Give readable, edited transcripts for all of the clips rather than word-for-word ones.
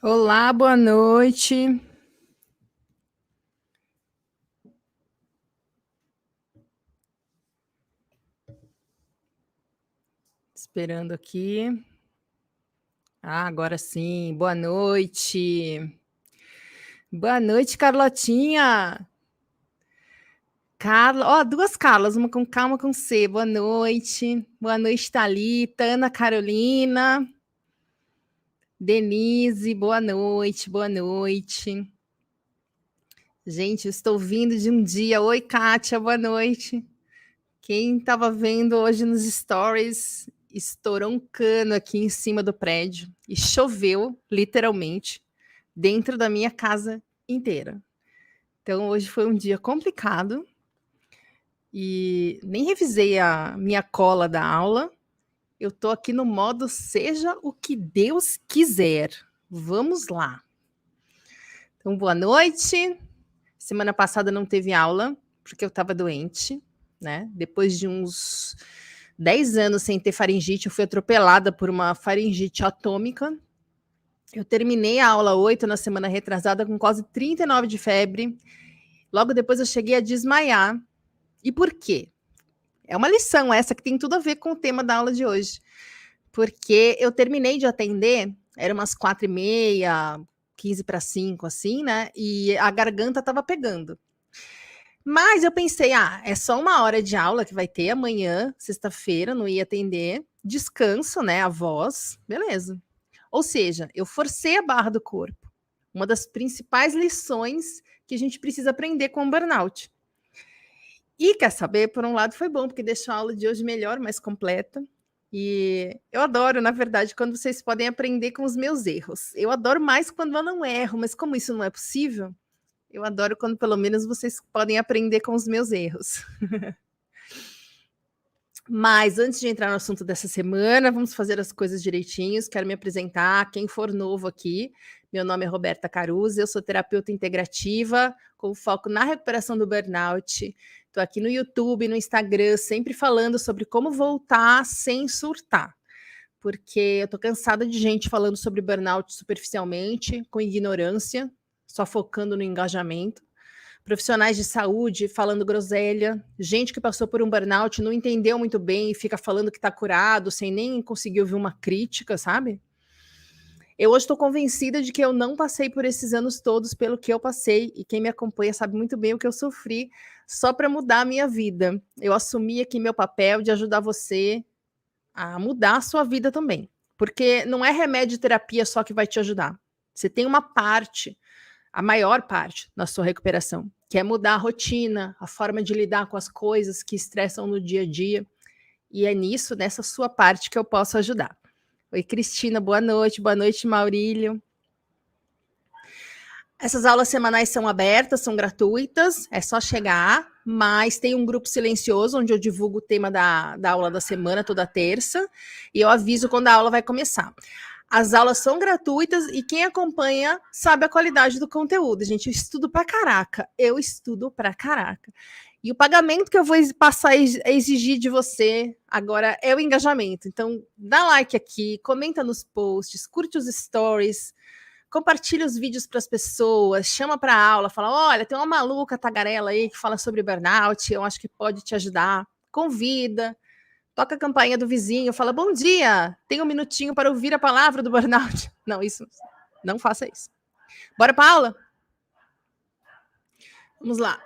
Olá, boa noite. Esperando aqui. Agora sim. Boa noite. Boa noite, Carlotinha. Carla, ó, duas Carlas, uma com K, uma com C. Boa noite. Boa noite, Thalita, Ana Carolina, Denise, boa noite, boa noite. Gente, eu estou vindo de um dia. Oi, Kátia, boa noite. Quem estava vendo hoje nos stories, estourou um cano aqui em cima do prédio e choveu, literalmente, dentro da minha casa inteira. Então, hoje foi um dia complicado e nem revisei a minha cola da aula. Eu estou aqui no modo seja o que Deus quiser. Vamos lá. Então, boa noite. Semana passada não teve aula, porque eu estava doente, né? Depois de uns 10 anos sem ter faringite, eu fui atropelada por uma faringite atômica. Eu terminei a aula 8 na semana retrasada com quase 39 de febre. Logo depois eu cheguei a desmaiar. E por quê? É uma lição essa que tem tudo a ver com o tema da aula de hoje. Porque eu terminei de atender, era umas 4h30, 15 para 5, assim, né? E a garganta estava pegando. Mas eu pensei, é só 1 hora de aula que vai ter amanhã, sexta-feira, não ia atender. Descanso, né? A voz, beleza. Ou seja, eu forcei a barra do corpo. Uma das principais lições que a gente precisa aprender com o burnout. E quer saber, por um lado foi bom, porque deixou a aula de hoje melhor, mais completa. E eu adoro, na verdade, quando vocês podem aprender com os meus erros. Eu adoro mais quando eu não erro, mas como isso não é possível, eu adoro quando pelo menos vocês podem aprender com os meus erros. Mas antes de entrar no assunto dessa semana, vamos fazer as coisas direitinhos. Quero me apresentar. Quem for novo aqui, meu nome é Roberta Caruso, eu sou terapeuta integrativa com foco na recuperação do burnout. Estou aqui no YouTube, no Instagram, sempre falando sobre como voltar sem surtar. Porque eu estou cansada de gente falando sobre burnout superficialmente, com ignorância, só focando no engajamento. Profissionais de saúde falando groselha, gente que passou por um burnout, não entendeu muito bem e fica falando que está curado, sem nem conseguir ouvir uma crítica, sabe? Eu hoje estou convencida de que eu não passei por esses anos todos pelo que eu passei, e quem me acompanha sabe muito bem o que eu sofri, só para mudar a minha vida. Eu assumi aqui meu papel de ajudar você a mudar a sua vida também. Porque não é remédio e terapia só que vai te ajudar. Você tem uma parte, a maior parte na sua recuperação, que é mudar a rotina, a forma de lidar com as coisas que estressam no dia a dia. E é nisso, nessa sua parte, que eu posso ajudar. Oi, Cristina, boa noite, Maurílio. Essas aulas semanais são abertas, são gratuitas, é só chegar, mas tem um grupo silencioso onde eu divulgo o tema da aula da semana toda terça e eu aviso quando a aula vai começar. As aulas são gratuitas e quem acompanha sabe a qualidade do conteúdo. Gente, eu estudo pra caraca. Eu estudo pra caraca. E o pagamento que eu vou passar a exigir de você agora é o engajamento. Então, dá like aqui, comenta nos posts, curte os stories, compartilha os vídeos para as pessoas, chama para aula, fala: olha, tem uma maluca tagarela aí que fala sobre burnout, eu acho que pode te ajudar. Convida, toca a campainha do vizinho, fala: bom dia, tem um minutinho para ouvir a palavra do burnout. Não, isso, não faça isso. Bora para aula? Vamos lá.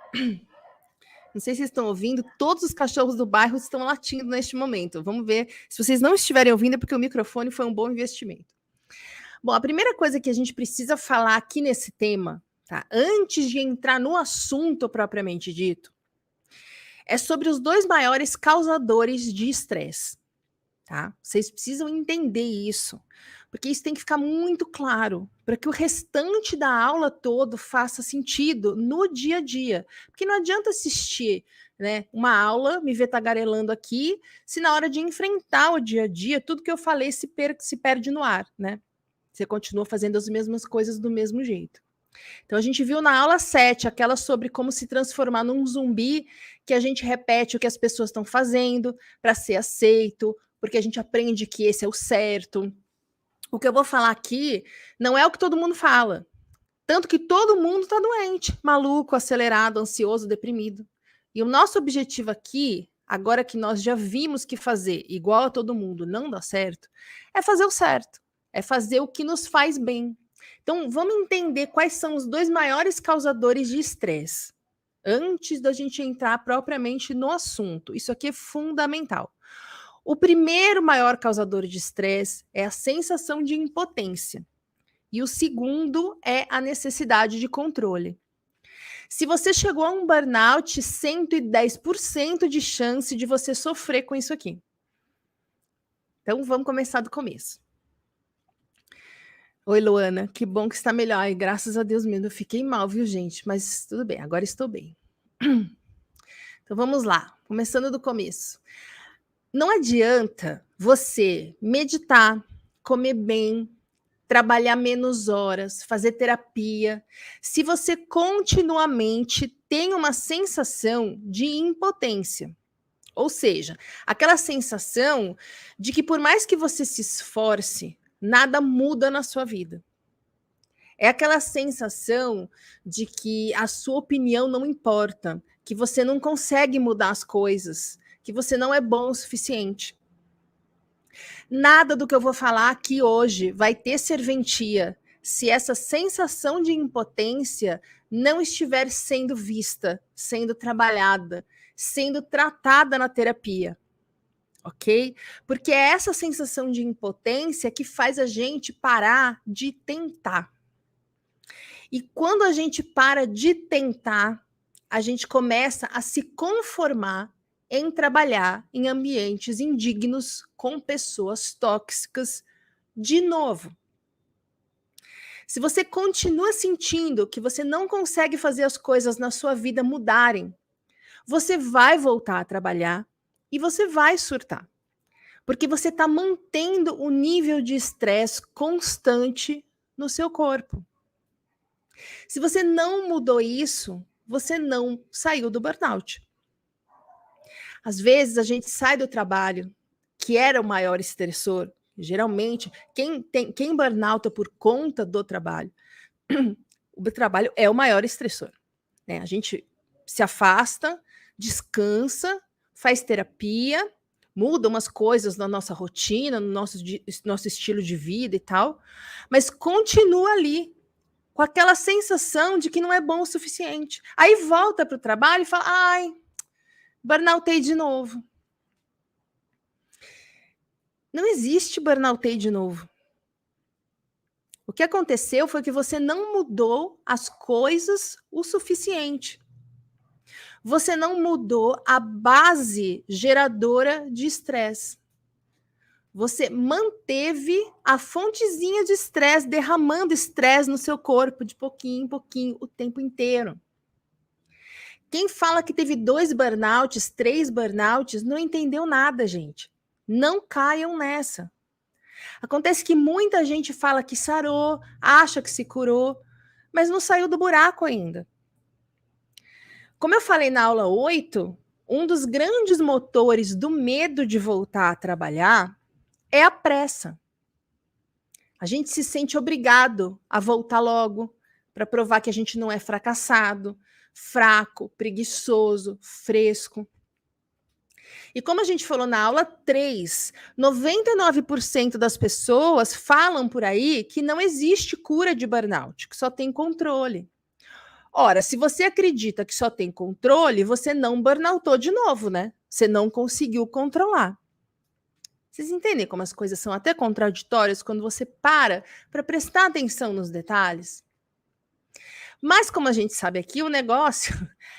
Não sei se vocês estão ouvindo, todos os cachorros do bairro estão latindo neste momento. Vamos ver. Se vocês não estiverem ouvindo, é porque o microfone foi um bom investimento. Bom, a primeira coisa que a gente precisa falar aqui nesse tema, tá? Antes de entrar no assunto propriamente dito, é sobre os 2 maiores causadores de estresse, tá? Vocês precisam entender isso, porque isso tem que ficar muito claro, para que o restante da aula todo faça sentido no dia a dia. Porque não adianta assistir, né, uma aula, me ver tagarelando aqui, se na hora de enfrentar o dia a dia, tudo que eu falei se perde no ar, né? Você continua fazendo as mesmas coisas do mesmo jeito. Então, a gente viu na aula 7, aquela sobre como se transformar num zumbi, que a gente repete o que as pessoas estão fazendo para ser aceito, porque a gente aprende que esse é o certo. O que eu vou falar aqui não é o que todo mundo fala. Tanto que todo mundo está doente, maluco, acelerado, ansioso, deprimido. E o nosso objetivo aqui, agora que nós já vimos que fazer igual a todo mundo não dá certo, é fazer o certo, é fazer o que nos faz bem. Então, vamos entender quais são os 2 maiores causadores de estresse, antes da gente entrar propriamente no assunto. Isso aqui é fundamental. O primeiro maior causador de estresse é a sensação de impotência. E o segundo é a necessidade de controle. Se você chegou a um burnout, 110% de chance de você sofrer com isso aqui. Então, vamos começar do começo. Oi, Luana, que bom que está melhor. Ai, graças a Deus mesmo, eu fiquei mal, viu, gente? Mas tudo bem, agora estou bem. Então, vamos lá, começando do começo. Não adianta você meditar, comer bem, trabalhar menos horas, fazer terapia, se você continuamente tem uma sensação de impotência. Ou seja, aquela sensação de que por mais que você se esforce, nada muda na sua vida. É aquela sensação de que a sua opinião não importa, que você não consegue mudar as coisas, que você não é bom o suficiente. Nada do que eu vou falar aqui hoje vai ter serventia se essa sensação de impotência não estiver sendo vista, sendo trabalhada, sendo tratada na terapia, ok? Porque é essa sensação de impotência que faz a gente parar de tentar. E quando a gente para de tentar, a gente começa a se conformar em trabalhar em ambientes indignos com pessoas tóxicas de novo. Se você continua sentindo que você não consegue fazer as coisas na sua vida mudarem, você vai voltar a trabalhar e você vai surtar. Porque você está mantendo o nível de estresse constante no seu corpo. Se você não mudou isso, você não saiu do burnout. Às vezes a gente sai do trabalho, que era o maior estressor. Geralmente, quem burnout por conta do trabalho, o trabalho é o maior estressor. Né? A gente se afasta, descansa, faz terapia, muda umas coisas na nossa rotina, no nosso estilo de vida e tal, mas continua ali, com aquela sensação de que não é bom o suficiente. Aí volta para o trabalho e fala, ai, burnoutei de novo. Não existe burnoutei de novo. O que aconteceu foi que você não mudou as coisas o suficiente. Você não mudou a base geradora de estresse. Você manteve a fontezinha de estresse, derramando estresse no seu corpo de pouquinho em pouquinho, o tempo inteiro. Quem fala que teve 2 burnouts, 3 burnouts, não entendeu nada, gente. Não caiam nessa. Acontece que muita gente fala que sarou, acha que se curou, mas não saiu do buraco ainda. Como eu falei na aula 8, um dos grandes motores do medo de voltar a trabalhar é a pressa. A gente se sente obrigado a voltar logo para provar que a gente não é fracassado, fraco, preguiçoso, fresco. E como a gente falou na aula 3, 99% das pessoas falam por aí que não existe cura de burnout, que só tem controle. Ora, se você acredita que só tem controle, você não burnoutou de novo, né? Você não conseguiu controlar. Vocês entendem como as coisas são até contraditórias quando você para prestar atenção nos detalhes? Mas como a gente sabe aqui, o negócio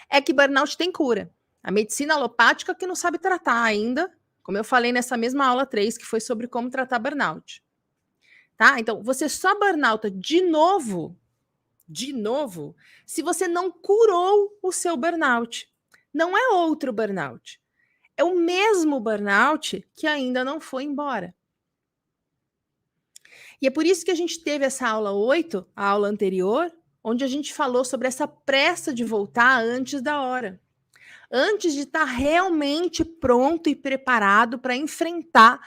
é que burnout tem cura. A medicina alopática que não sabe tratar ainda, como eu falei nessa mesma aula 3, que foi sobre como tratar burnout. Tá? Então, você só burnouta de novo, se você não curou o seu burnout. Não é outro burnout. É o mesmo burnout que ainda não foi embora. E é por isso que a gente teve essa aula 8, a aula anterior, onde a gente falou sobre essa pressa de voltar antes da hora. Antes de estar realmente pronto e preparado para enfrentar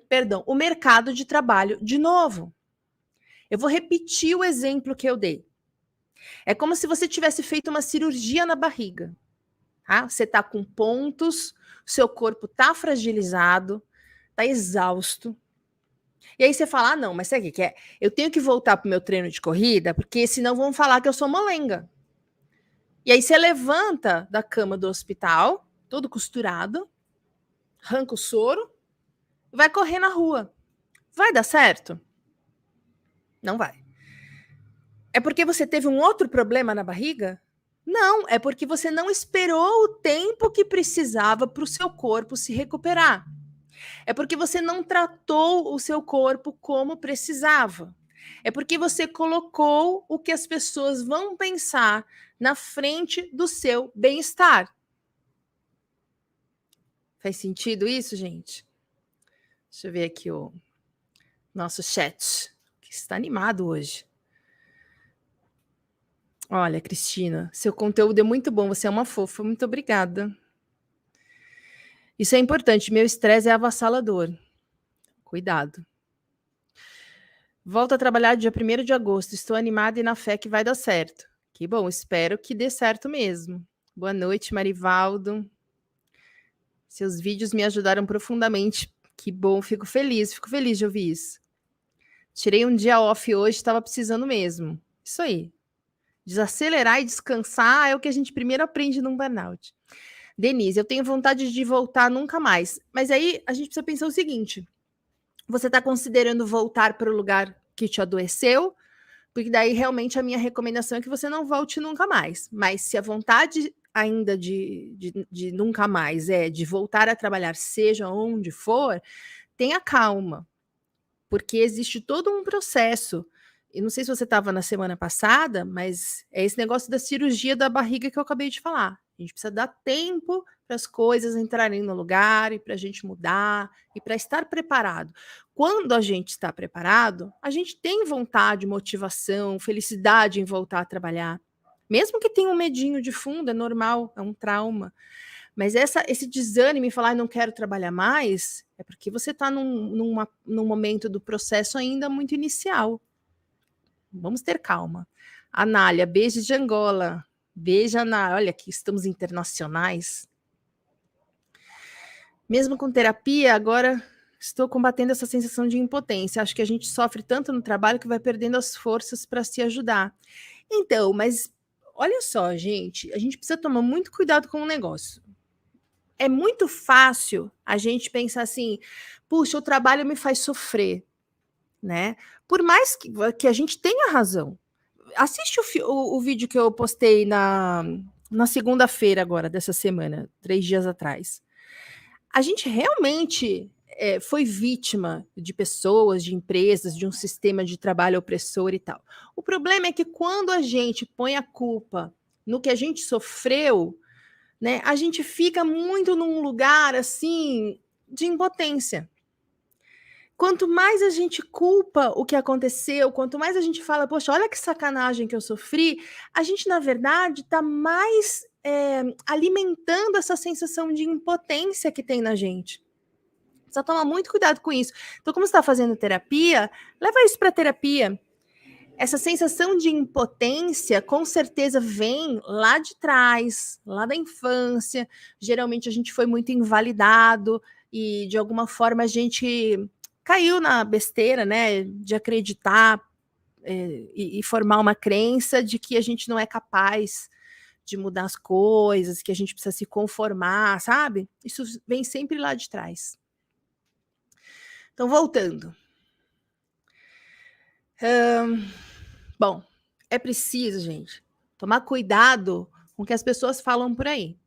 perdão, o mercado de trabalho de novo. Eu vou repetir o exemplo que eu dei. É como se você tivesse feito uma cirurgia na barriga. Tá? Você está com pontos, seu corpo está fragilizado, está exausto. E aí você fala, ah, não, mas sabe o que é? Eu tenho que voltar para o meu treino de corrida, porque senão vão falar que eu sou molenga. E aí você levanta da cama do hospital, todo costurado, arranca o soro, vai correr na rua. Vai dar certo? Não vai. É porque você teve um outro problema na barriga? Não, é porque você não esperou o tempo que precisava para o seu corpo se recuperar. É porque você não tratou o seu corpo como precisava. É porque você colocou o que as pessoas vão pensar na frente do seu bem-estar. Faz sentido isso, gente? Deixa eu ver aqui o nosso chat, que está animado hoje. Olha, Cristina, seu conteúdo é muito bom, você é uma fofa, muito obrigada. Isso é importante, meu estresse é avassalador. Cuidado. Volto a trabalhar dia 1º de agosto, estou animada e na fé que vai dar certo. Que bom, espero que dê certo mesmo. Boa noite, Marivaldo. Seus vídeos me ajudaram profundamente. Que bom, fico feliz de ouvir isso. Tirei um dia off hoje, estava precisando mesmo. Isso aí. Desacelerar e descansar é o que a gente primeiro aprende num burnout. Denise, eu tenho vontade de voltar nunca mais. Mas aí a gente precisa pensar o seguinte: você está considerando voltar para o lugar que te adoeceu? Porque daí realmente a minha recomendação é que você não volte nunca mais. Mas se a vontade ainda de nunca mais é de voltar a trabalhar, seja onde for, tenha calma. Porque existe todo um processo. E não sei se você estava na semana passada, mas é esse negócio da cirurgia da barriga que eu acabei de falar. A gente precisa dar tempo para as coisas entrarem no lugar e para a gente mudar e para estar preparado. Quando a gente está preparado, a gente tem vontade, motivação, felicidade em voltar a trabalhar. Mesmo que tenha um medinho de fundo, é normal, é um trauma. Mas esse desânimo em falar, não quero trabalhar mais, é porque você está num momento do processo ainda muito inicial. Vamos ter calma. Anália, beijo de Angola. Beijo, Anália. Olha aqui, estamos internacionais. Mesmo com terapia, agora estou combatendo essa sensação de impotência. Acho que a gente sofre tanto no trabalho que vai perdendo as forças para se ajudar. Então, mas olha só, gente, a gente precisa tomar muito cuidado com o negócio. É muito fácil a gente pensar assim, puxa, o trabalho me faz sofrer, né? Por mais que a gente tenha razão. Assiste o vídeo que eu postei na segunda-feira agora, dessa semana, 3 dias atrás. A gente realmente foi vítima de pessoas, de empresas, de um sistema de trabalho opressor e tal. O problema é que quando a gente põe a culpa no que a gente sofreu, né, a gente fica muito num lugar assim de impotência. Quanto mais a gente culpa o que aconteceu, quanto mais a gente fala, poxa, olha que sacanagem que eu sofri, a gente, na verdade, está mais alimentando essa sensação de impotência que tem na gente. Precisa tomar muito cuidado com isso. Então, como você está fazendo terapia, leva isso para terapia. Essa sensação de impotência, com certeza, vem lá de trás, lá da infância. Geralmente, a gente foi muito invalidado e, de alguma forma, a gente caiu na besteira, né, de acreditar e formar uma crença de que a gente não é capaz de mudar as coisas, que a gente precisa se conformar, sabe? Isso vem sempre lá de trás. Então, voltando. Bom, é preciso, gente, tomar cuidado com o que as pessoas falam por aí.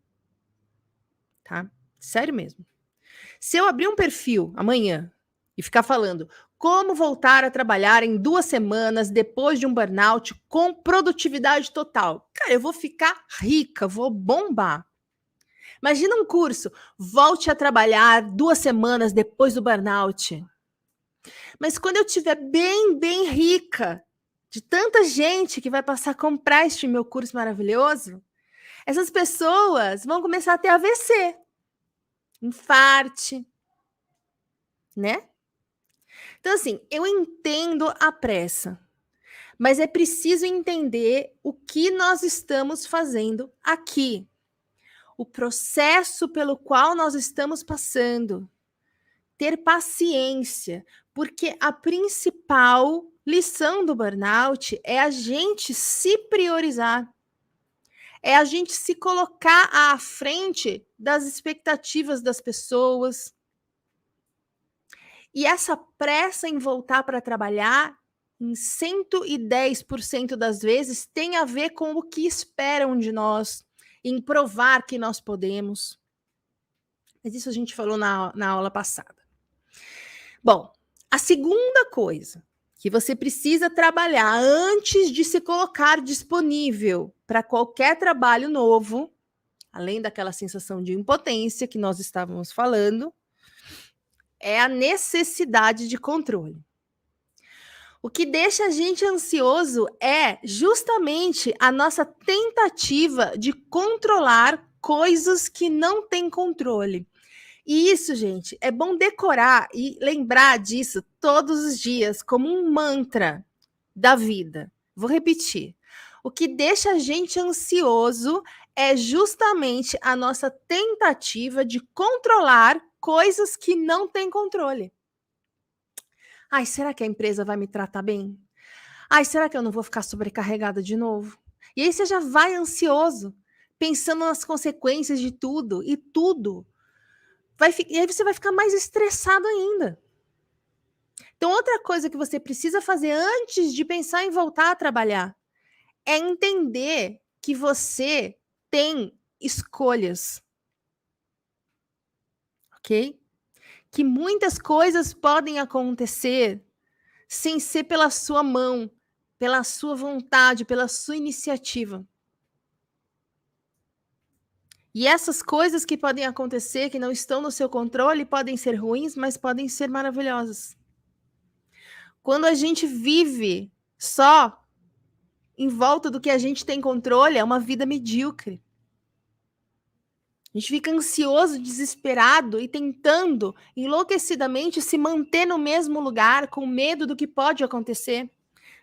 Tá? Sério mesmo. Se eu abrir um perfil amanhã e ficar falando como voltar a trabalhar em 2 semanas depois de um burnout com produtividade total, cara, eu vou ficar rica, vou bombar. Imagina um curso, volte a trabalhar 2 semanas depois do burnout. Mas quando eu estiver bem, bem rica, de tanta gente que vai passar a comprar este meu curso maravilhoso, essas pessoas vão começar a ter AVC, infarte, né? Então, assim, eu entendo a pressa, mas é preciso entender o que nós estamos fazendo aqui, o processo pelo qual nós estamos passando, ter paciência, porque a principal lição do burnout é a gente se priorizar, é a gente se colocar à frente das expectativas das pessoas. E essa pressa em voltar para trabalhar, em 110% das vezes, tem a ver com o que esperam de nós, em provar que nós podemos. Mas isso a gente falou na aula passada. Bom, a segunda coisa que você precisa trabalhar antes de se colocar disponível para qualquer trabalho novo, além daquela sensação de impotência que nós estávamos falando, é a necessidade de controle. O que deixa a gente ansioso é justamente a nossa tentativa de controlar coisas que não têm controle. E isso, gente, é bom decorar e lembrar disso todos os dias, como um mantra da vida. Vou repetir. O que deixa a gente ansioso é justamente a nossa tentativa de controlar coisas que não têm controle. Ai, será que a empresa vai me tratar bem? Ai, será que eu não vou ficar sobrecarregada de novo? E aí você já vai ansioso, pensando nas consequências de tudo, e tudo. E aí você vai ficar mais estressado ainda. Então, outra coisa que você precisa fazer antes de pensar em voltar a trabalhar é entender que você tem escolhas. Ok? Que muitas coisas podem acontecer sem ser pela sua mão, pela sua vontade, pela sua iniciativa. E essas coisas que podem acontecer, que não estão no seu controle, podem ser ruins, mas podem ser maravilhosas. Quando a gente vive só em volta do que a gente tem controle, é uma vida medíocre. A gente fica ansioso, desesperado e tentando enlouquecidamente se manter no mesmo lugar, com medo do que pode acontecer.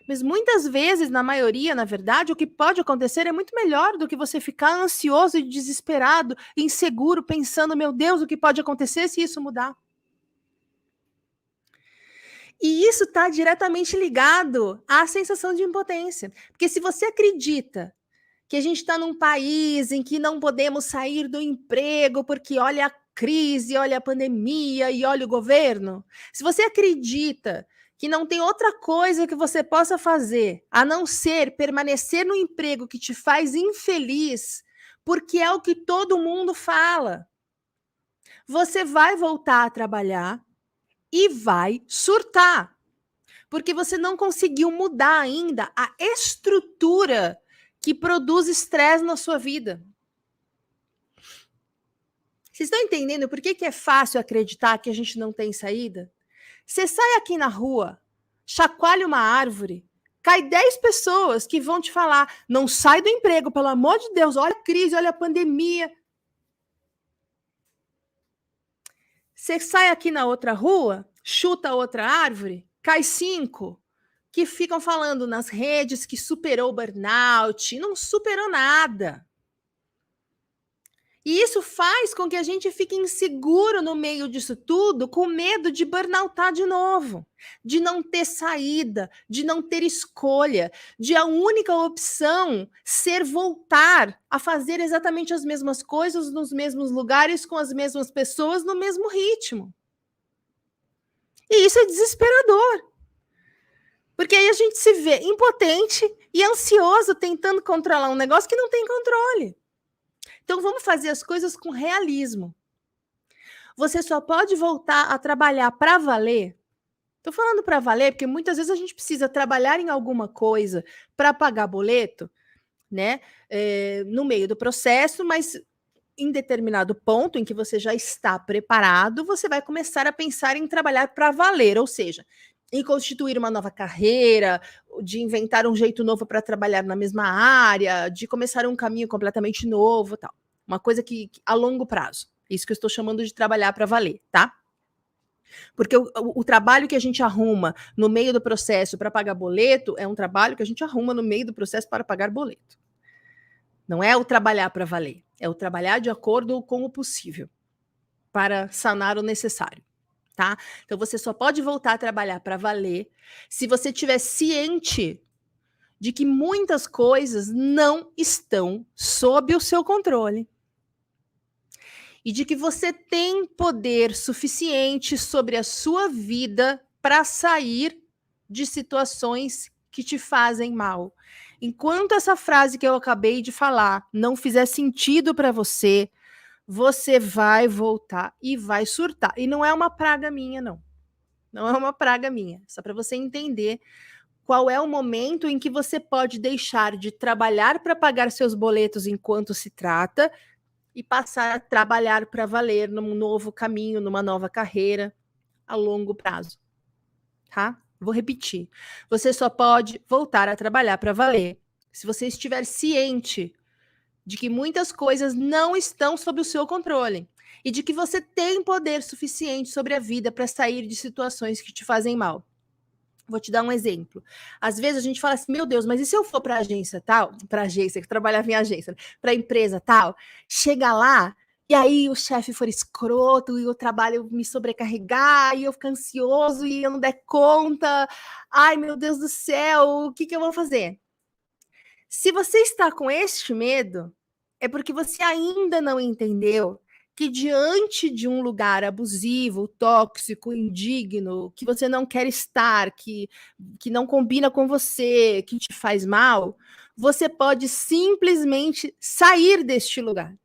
Mas muitas vezes, na maioria, na verdade, o que pode acontecer é muito melhor do que você ficar ansioso e desesperado, inseguro, pensando, meu Deus, o que pode acontecer se isso mudar? E isso está diretamente ligado à sensação de impotência. Porque se você acredita que a gente está num país em que não podemos sair do emprego porque olha a crise, olha a pandemia e olha o governo, se você acredita que não tem outra coisa que você possa fazer a não ser permanecer no emprego que te faz infeliz, porque é o que todo mundo fala, você vai voltar a trabalhar e vai surtar, porque você não conseguiu mudar ainda a estrutura que produz estresse na sua vida. Vocês estão entendendo por que é fácil acreditar que a gente não tem saída? Você sai aqui na rua, chacoalha uma árvore, cai 10 pessoas que vão te falar, não sai do emprego, pelo amor de Deus, olha a crise, olha a pandemia. Você sai aqui na outra rua, chuta outra árvore, cai 5, que ficam falando nas redes que superou o burnout, não superou nada. E isso faz com que a gente fique inseguro no meio disso tudo, com medo de burnoutar de novo, de não ter saída, de não ter escolha, de a única opção ser voltar a fazer exatamente as mesmas coisas, nos mesmos lugares, com as mesmas pessoas, no mesmo ritmo. E isso é desesperador. Porque aí a gente se vê impotente e ansioso tentando controlar um negócio que não tem controle. Então, vamos fazer as coisas com realismo. Você só pode voltar a trabalhar para valer. Estou falando para valer porque muitas vezes a gente precisa trabalhar em alguma coisa para pagar boleto, né? No meio do processo, mas em determinado ponto em que você já está preparado, você vai começar a pensar em trabalhar para valer, ou seja, em constituir uma nova carreira, de inventar um jeito novo para trabalhar na mesma área, de começar um caminho completamente novo, tal. Uma coisa que a longo prazo. Isso que eu estou chamando de trabalhar para valer, tá? Porque o trabalho que a gente arruma no meio do processo para pagar boleto é um trabalho que a gente arruma no meio do processo para pagar boleto. Não é o trabalhar para valer, é o trabalhar de acordo com o possível para sanar o necessário, tá? Então você só pode voltar a trabalhar para valer se você estiver ciente de que muitas coisas não estão sob o seu controle. E de que você tem poder suficiente sobre a sua vida para sair de situações que te fazem mal. Enquanto essa frase que eu acabei de falar não fizer sentido para você, você vai voltar e vai surtar. E não é uma praga minha, não. Não é uma praga minha. Só para você entender qual é o momento em que você pode deixar de trabalhar para pagar seus boletos enquanto se trata e passar a trabalhar para valer num novo caminho, numa nova carreira a longo prazo, tá? Vou repetir. Você só pode voltar a trabalhar para valer se você estiver ciente de que muitas coisas não estão sob o seu controle e de que você tem poder suficiente sobre a vida para sair de situações que te fazem mal. Vou te dar um exemplo. Às vezes a gente fala assim, meu Deus, mas e se eu for para a agência tal, para a agência, que trabalhava em agência, para a empresa tal, chega lá e aí o chefe for escroto e o trabalho me sobrecarregar e eu ficar ansioso e eu não der conta, ai meu Deus do céu, o que eu vou fazer? Se você está com este medo, é porque você ainda não entendeu que diante de um lugar abusivo, tóxico, indigno, que você não quer estar, que não combina com você, que te faz mal, você pode simplesmente sair deste lugar.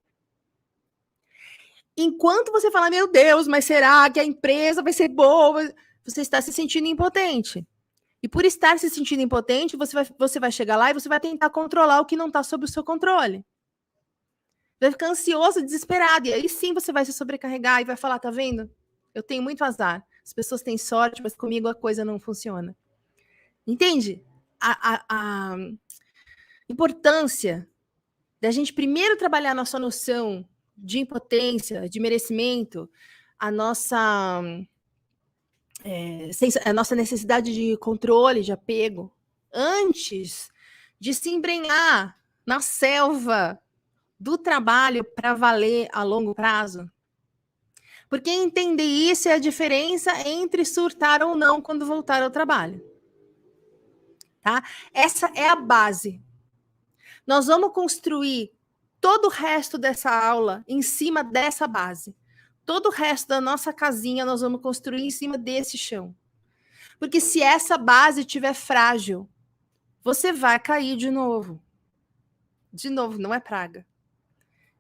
Enquanto você fala, meu Deus, mas será que a empresa vai ser boa? Você está se sentindo impotente. E por estar se sentindo impotente, você vai chegar lá e você vai tentar controlar o que não está sob o seu controle. Vai ficar ansioso, desesperado. E aí sim você vai se sobrecarregar e vai falar, tá vendo? Eu tenho muito azar. As pessoas têm sorte, mas comigo a coisa não funciona. Entende? A importância da gente primeiro trabalhar a nossa noção de impotência, de merecimento, a nossa necessidade de controle, de apego, antes de se embrenhar na selva do trabalho para valer a longo prazo. Porque entender isso é a diferença entre surtar ou não quando voltar ao trabalho. Tá? Essa é a base. Nós vamos construir todo o resto dessa aula em cima dessa base. Todo o resto da nossa casinha nós vamos construir em cima desse chão. Porque se essa base estiver frágil, você vai cair de novo. De novo, não é praga.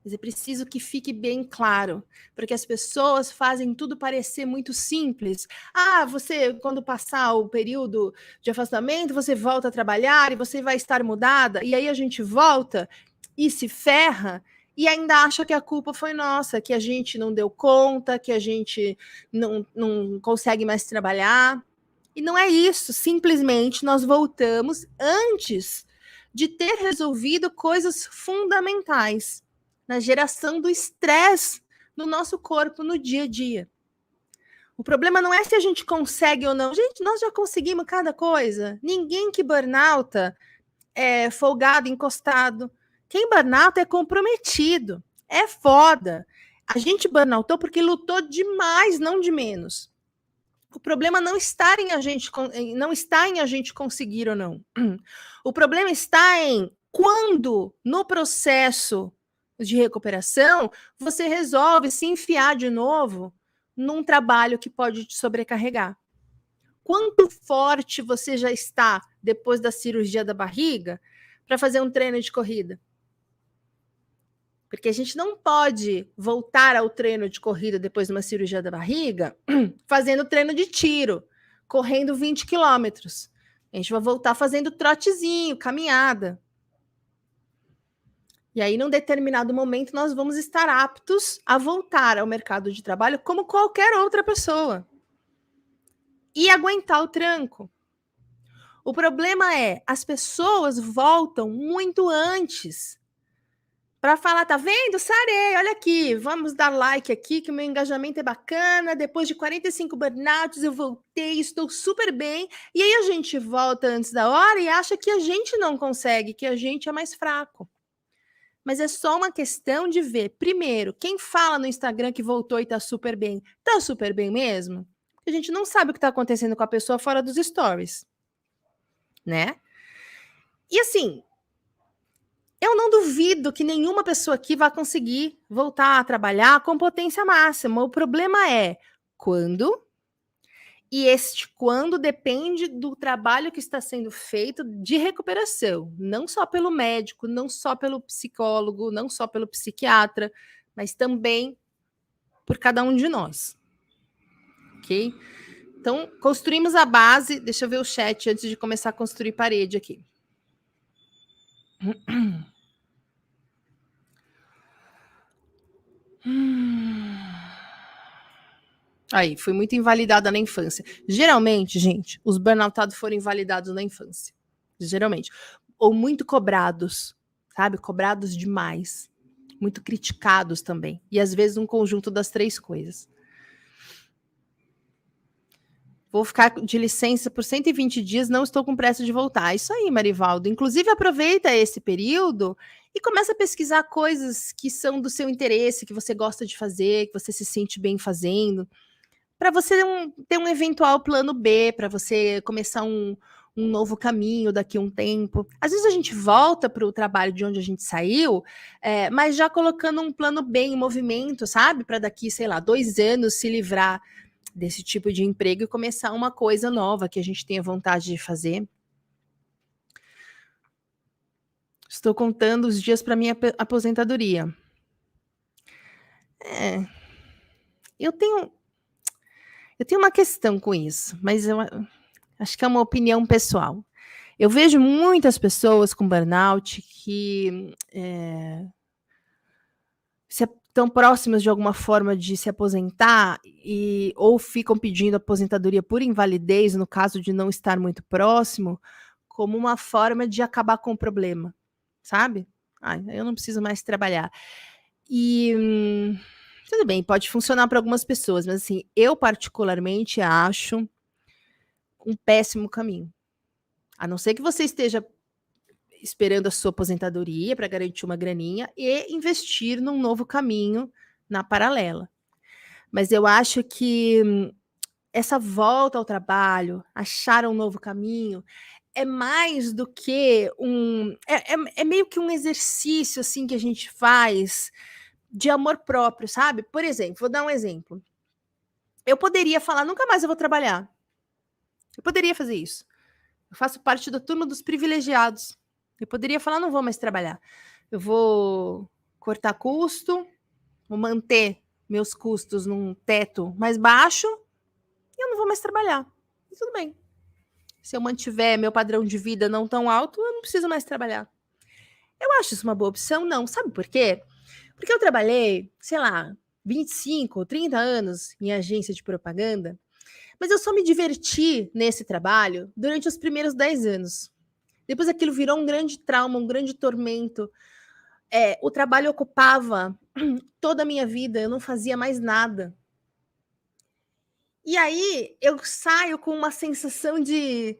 Mas é preciso que fique bem claro, porque as pessoas fazem tudo parecer muito simples. Ah, você, quando passar o período de afastamento, você volta a trabalhar e você vai estar mudada, e aí a gente volta e se ferra e ainda acha que a culpa foi nossa, que a gente não deu conta, que a gente não consegue mais trabalhar. E não é isso, simplesmente nós voltamos antes de ter resolvido coisas fundamentais na geração do estresse no nosso corpo no dia a dia. O problema não é se a gente consegue ou não. Gente, nós já conseguimos cada coisa. Ninguém que burnouta é folgado, encostado. Quem burnouta é comprometido. É foda. A gente burnoutou porque lutou demais, não de menos. O problema não está em a gente conseguir ou não. O problema está em quando no processo de recuperação você resolve se enfiar de novo num trabalho que pode te sobrecarregar. Quanto forte você já está depois da cirurgia da barriga para fazer um treino de corrida? Porque a gente não pode voltar ao treino de corrida depois de uma cirurgia da barriga fazendo treino de tiro, correndo 20 quilômetros. A gente vai voltar fazendo trotezinho, caminhada. E aí, num determinado momento, nós vamos estar aptos a voltar ao mercado de trabalho como qualquer outra pessoa. E aguentar o tranco. O problema é, as pessoas voltam muito antes Para falar, tá vendo? Sarei, olha aqui, vamos dar like aqui, que o meu engajamento é bacana. Depois de 45 burnouts, eu voltei, estou super bem. E aí a gente volta antes da hora e acha que a gente não consegue, que a gente é mais fraco. Mas é só uma questão de ver. Primeiro, quem fala no Instagram que voltou e tá super bem mesmo? A gente não sabe o que está acontecendo com a pessoa fora dos stories, né? E assim, eu não duvido que nenhuma pessoa aqui vai conseguir voltar a trabalhar com potência máxima. O problema é quando, e este quando depende do trabalho que está sendo feito de recuperação, não só pelo médico, não só pelo psicólogo, não só pelo psiquiatra, mas também por cada um de nós. Ok? Então, construímos a base. Deixa eu ver o chat antes de começar a construir parede aqui. Aí, fui muito invalidada na infância. Geralmente, gente, os burnoutados foram invalidados na infância. Geralmente. Ou muito cobrados, sabe? Cobrados demais. Muito criticados também. E às vezes um conjunto das três coisas. Vou ficar de licença por 120 dias, não estou com pressa de voltar. Isso aí, Marivaldo. Inclusive, aproveita esse período e começa a pesquisar coisas que são do seu interesse, que você gosta de fazer, que você se sente bem fazendo, para você ter um eventual plano B, para você começar um novo caminho daqui a um tempo. Às vezes a gente volta para o trabalho de onde a gente saiu, mas já colocando um plano B em movimento, sabe? Para daqui, sei lá, 2 anos se livrar desse tipo de emprego e começar uma coisa nova que a gente tenha vontade de fazer. Estou contando os dias para minha aposentadoria. Eu tenho uma questão com isso, mas eu acho que é uma opinião pessoal. Eu vejo muitas pessoas com burnout que estão próximas de alguma forma de se aposentar ou ficam pedindo aposentadoria por invalidez, no caso de não estar muito próximo, como uma forma de acabar com o problema, sabe? Eu não preciso mais trabalhar. E tudo bem, pode funcionar para algumas pessoas, mas assim, eu particularmente acho um péssimo caminho. A não ser que você esteja esperando a sua aposentadoria para garantir uma graninha e investir num novo caminho na paralela. Mas eu acho que essa volta ao trabalho, achar um novo caminho, é mais do que é meio que um exercício assim que a gente faz de amor próprio, sabe? Por exemplo, vou dar um exemplo. Eu poderia falar, nunca mais eu vou trabalhar. Eu poderia fazer isso. Eu faço parte da turma dos privilegiados. Eu poderia falar, não vou mais trabalhar. Eu vou cortar custo, vou manter meus custos num teto mais baixo e eu não vou mais trabalhar. E tudo bem. Se eu mantiver meu padrão de vida não tão alto, eu não preciso mais trabalhar. Eu acho isso uma boa opção? Não. Sabe por quê? Porque eu trabalhei, sei lá, 25 ou 30 anos em agência de propaganda, mas eu só me diverti nesse trabalho durante os primeiros 10 anos. Depois aquilo virou um grande trauma, um grande tormento. O trabalho ocupava toda a minha vida, eu não fazia mais nada. E aí eu saio com uma sensação de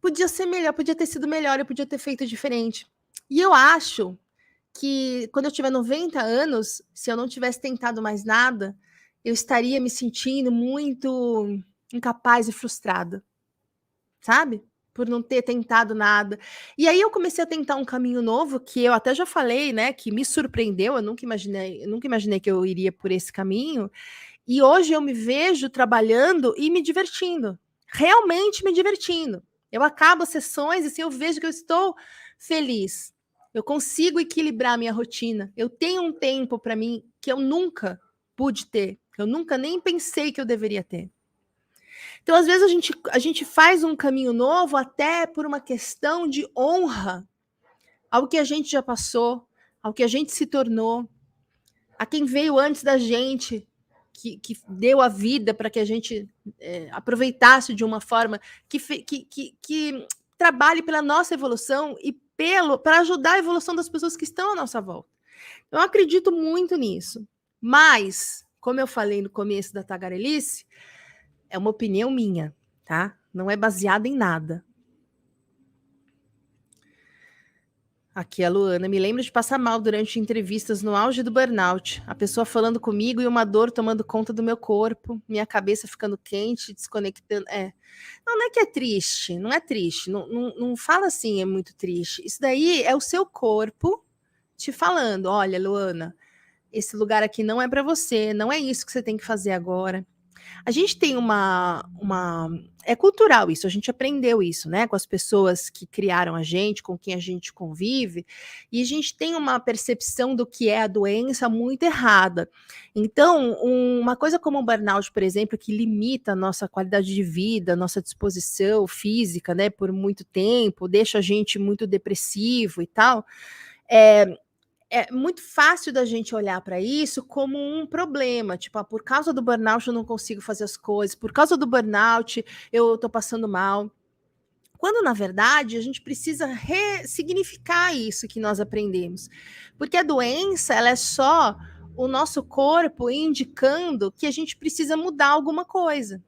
podia ser melhor, podia ter sido melhor, eu podia ter feito diferente. E eu acho que quando eu tiver 90 anos, se eu não tivesse tentado mais nada, eu estaria me sentindo muito incapaz e frustrada, sabe? Por não ter tentado nada. E aí eu comecei a tentar um caminho novo, que eu até já falei, né, que me surpreendeu, eu nunca imaginei que eu iria por esse caminho, e hoje eu me vejo trabalhando e me divertindo, realmente me divertindo. Eu acabo as sessões e assim, eu vejo que eu estou feliz. Eu consigo equilibrar a minha rotina. Eu tenho um tempo para mim que eu nunca pude ter, que eu nunca nem pensei que eu deveria ter. Então, às vezes, a gente faz um caminho novo até por uma questão de honra ao que a gente já passou, ao que a gente se tornou, a quem veio antes da gente, que deu a vida para que a gente aproveitasse de uma forma que trabalhe pela nossa evolução e para ajudar a evolução das pessoas que estão à nossa volta. Eu acredito muito nisso. Mas, como eu falei no começo da tagarelice, é uma opinião minha, tá? Não é baseada em nada. Aqui a Luana, me lembro de passar mal durante entrevistas no auge do burnout. A pessoa falando comigo e uma dor tomando conta do meu corpo, minha cabeça ficando quente, desconectando. Não, não é que é triste, não é triste. Não fala assim, é muito triste. Isso daí é o seu corpo te falando: olha, Luana, esse lugar aqui não é para você, não é isso que você tem que fazer agora. A gente tem é cultural isso, a gente aprendeu isso, né, com as pessoas que criaram a gente, com quem a gente convive, e a gente tem uma percepção do que é a doença muito errada. Então, uma coisa como o burnout, por exemplo, que limita a nossa qualidade de vida, nossa disposição física, né, por muito tempo, deixa a gente muito depressivo e tal, é muito fácil da gente olhar para isso como um problema, tipo, por causa do burnout eu não consigo fazer as coisas, por causa do burnout eu estou passando mal. Quando, na verdade, a gente precisa ressignificar isso que nós aprendemos. Porque a doença, ela é só o nosso corpo indicando que a gente precisa mudar alguma coisa.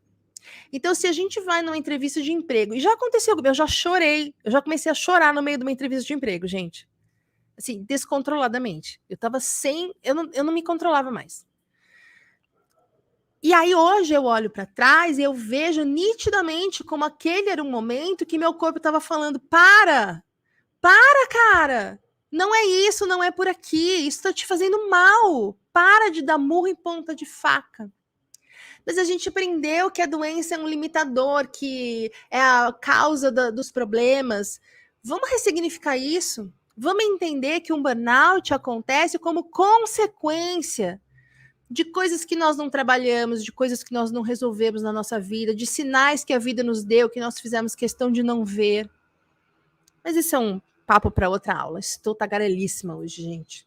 Então, se a gente vai numa entrevista de emprego, e já aconteceu, eu já chorei, eu já comecei a chorar no meio de uma entrevista de emprego, gente. Assim, descontroladamente. Eu não me controlava mais. E aí hoje eu olho para trás e eu vejo nitidamente como aquele era um momento que meu corpo estava falando: para, cara, não é isso, não é por aqui, isso está te fazendo mal, para de dar murro em ponta de faca. Mas a gente aprendeu que a doença é um limitador, que é a causa dos problemas. Vamos ressignificar isso? Vamos entender que um burnout acontece como consequência de coisas que nós não trabalhamos, de coisas que nós não resolvemos na nossa vida, de sinais que a vida nos deu, que nós fizemos questão de não ver. Mas isso é um papo para outra aula. Estou tagarelíssima hoje, gente.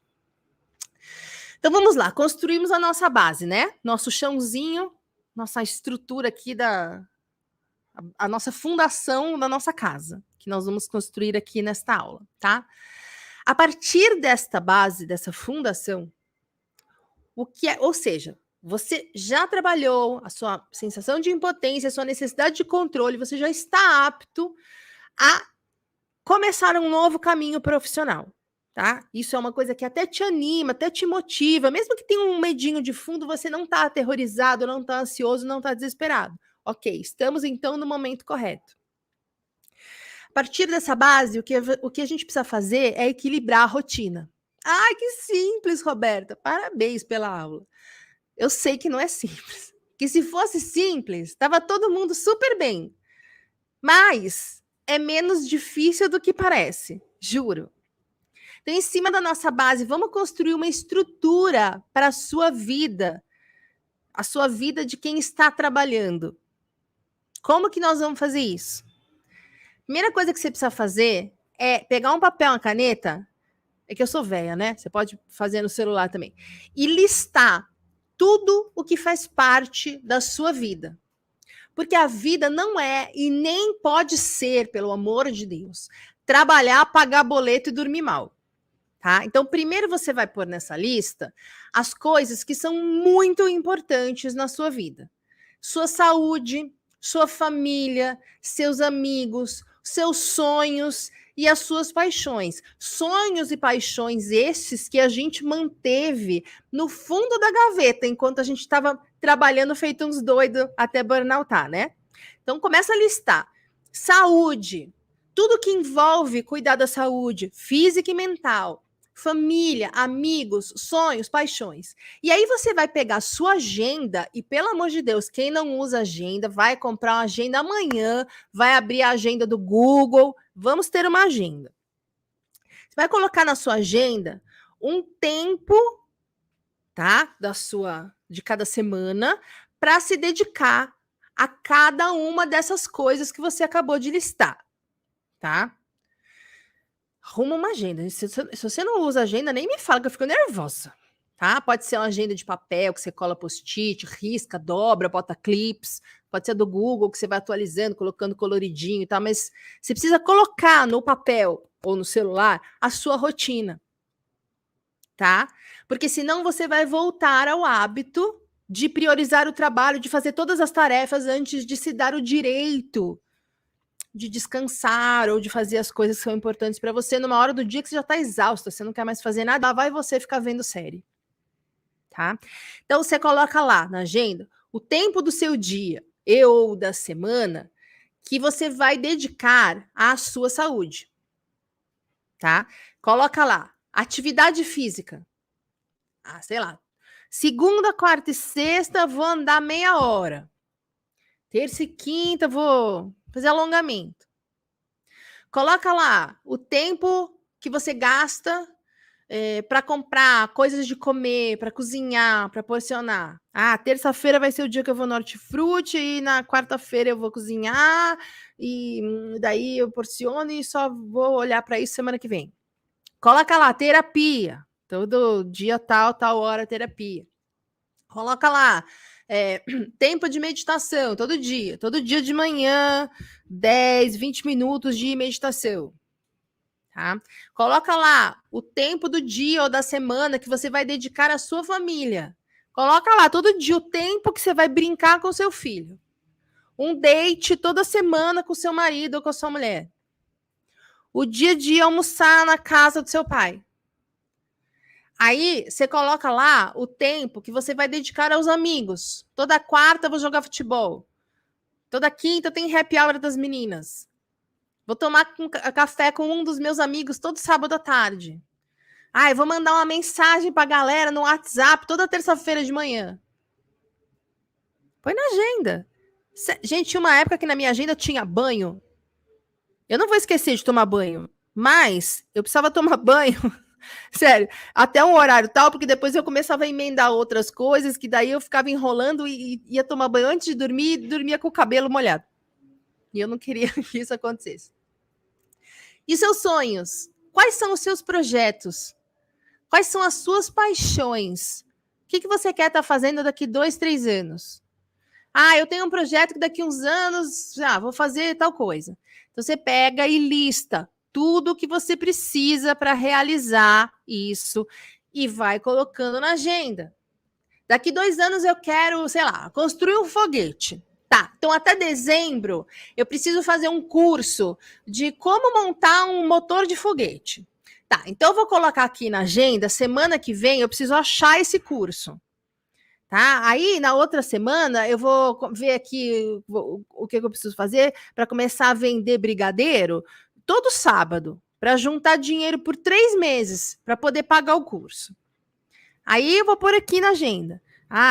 Então vamos lá, construímos a nossa base, né? Nosso chãozinho, nossa estrutura aqui a nossa fundação da nossa casa, que nós vamos construir aqui nesta aula, tá? A partir desta base, dessa fundação, ou seja, você já trabalhou a sua sensação de impotência, a sua necessidade de controle, você já está apto a começar um novo caminho profissional, tá? Isso é uma coisa que até te anima, até te motiva, mesmo que tenha um medinho de fundo, você não está aterrorizado, não está ansioso, não está desesperado. Ok, estamos então no momento correto. A partir dessa base, o que a gente precisa fazer é equilibrar a rotina. Ai, que simples, Roberta. Parabéns pela aula. Eu sei que não é simples. Que se fosse simples, estava todo mundo super bem. Mas é menos difícil do que parece, juro. Então, em cima da nossa base, vamos construir uma estrutura para a sua vida de quem está trabalhando. Como que nós vamos fazer isso? Primeira coisa que você precisa fazer é pegar um papel, uma caneta, é que eu sou velha, né? Você pode fazer no celular também, e listar tudo o que faz parte da sua vida. Porque a vida não é e nem pode ser, pelo amor de Deus, trabalhar, pagar boleto e dormir mal. Tá? Então, primeiro você vai pôr nessa lista as coisas que são muito importantes na sua vida. Sua saúde, sua família, seus amigos, seus sonhos e as suas paixões. Sonhos e paixões esses que a gente manteve no fundo da gaveta enquanto a gente estava trabalhando feito uns doidos até burnoutar, né? Então, começa a listar. Saúde, tudo que envolve cuidar da saúde física e mental. Família, amigos, sonhos, paixões. E aí você vai pegar a sua agenda e, pelo amor de Deus, quem não usa agenda, vai comprar uma agenda amanhã, vai abrir a agenda do Google, vamos ter uma agenda. Você vai colocar na sua agenda um tempo, tá, de cada semana para se dedicar a cada uma dessas coisas que você acabou de listar, tá? Arruma uma agenda. Se você não usa agenda, nem me fala que eu fico nervosa, tá? Pode ser uma agenda de papel que você cola post-it, risca, dobra, bota clips. Pode ser do Google que você vai atualizando, colocando coloridinho e tal, mas você precisa colocar no papel ou no celular a sua rotina, tá? Porque senão você vai voltar ao hábito de priorizar o trabalho, de fazer todas as tarefas antes de se dar o direito de descansar ou de fazer as coisas que são importantes para você numa hora do dia que você já está exausta, você não quer mais fazer nada, lá vai você ficar vendo série, tá? Então você coloca lá na agenda o tempo do seu dia e ou da semana que você vai dedicar à sua saúde, tá? Coloca lá, atividade física. Ah, sei lá. Segunda, quarta e sexta vou andar meia hora. Terça e quinta vou fazer alongamento. Coloca lá o tempo que você gasta para comprar coisas de comer, para cozinhar, para porcionar. Ah, terça-feira vai ser o dia que eu vou no hortifruti e na quarta-feira eu vou cozinhar e daí eu porciono e só vou olhar para isso semana que vem. Coloca lá, terapia. Todo dia tal hora terapia. Coloca lá, tempo de meditação, todo dia de manhã, 10, 20 minutos de meditação. Tá? Coloca lá o tempo do dia ou da semana que você vai dedicar à sua família. Coloca lá todo dia o tempo que você vai brincar com seu filho. Um date toda semana com seu marido ou com a sua mulher. O dia de almoçar na casa do seu pai. Aí você coloca lá o tempo que você vai dedicar aos amigos. Toda quarta eu vou jogar futebol. Toda quinta tem happy hour das meninas. Vou tomar café com um dos meus amigos todo sábado à tarde. Eu vou mandar uma mensagem pra galera no WhatsApp toda terça-feira de manhã. Põe na agenda. Gente, tinha uma época que na minha agenda tinha banho. Eu não vou esquecer de tomar banho, mas eu precisava tomar banho, sério, até um horário tal, porque depois eu começava a emendar outras coisas, que daí eu ficava enrolando e ia tomar banho antes de dormir e dormia com o cabelo molhado. E eu não queria que isso acontecesse. E seus sonhos? Quais são os seus projetos? Quais são as suas paixões? O que você quer estar fazendo daqui 2, 3 anos? Eu tenho um projeto que daqui uns anos vou fazer tal coisa. Então você pega e lista tudo que você precisa para realizar isso e vai colocando na agenda. Daqui 2 anos eu quero, sei lá, construir um foguete. Tá, então até dezembro eu preciso fazer um curso de como montar um motor de foguete. Tá, então eu vou colocar aqui na agenda, semana que vem eu preciso achar esse curso. Tá? Aí, na outra semana, eu vou ver aqui o que eu preciso fazer para começar a vender brigadeiro todo sábado, para juntar dinheiro por 3 meses, para poder pagar o curso. Aí eu vou pôr aqui na agenda.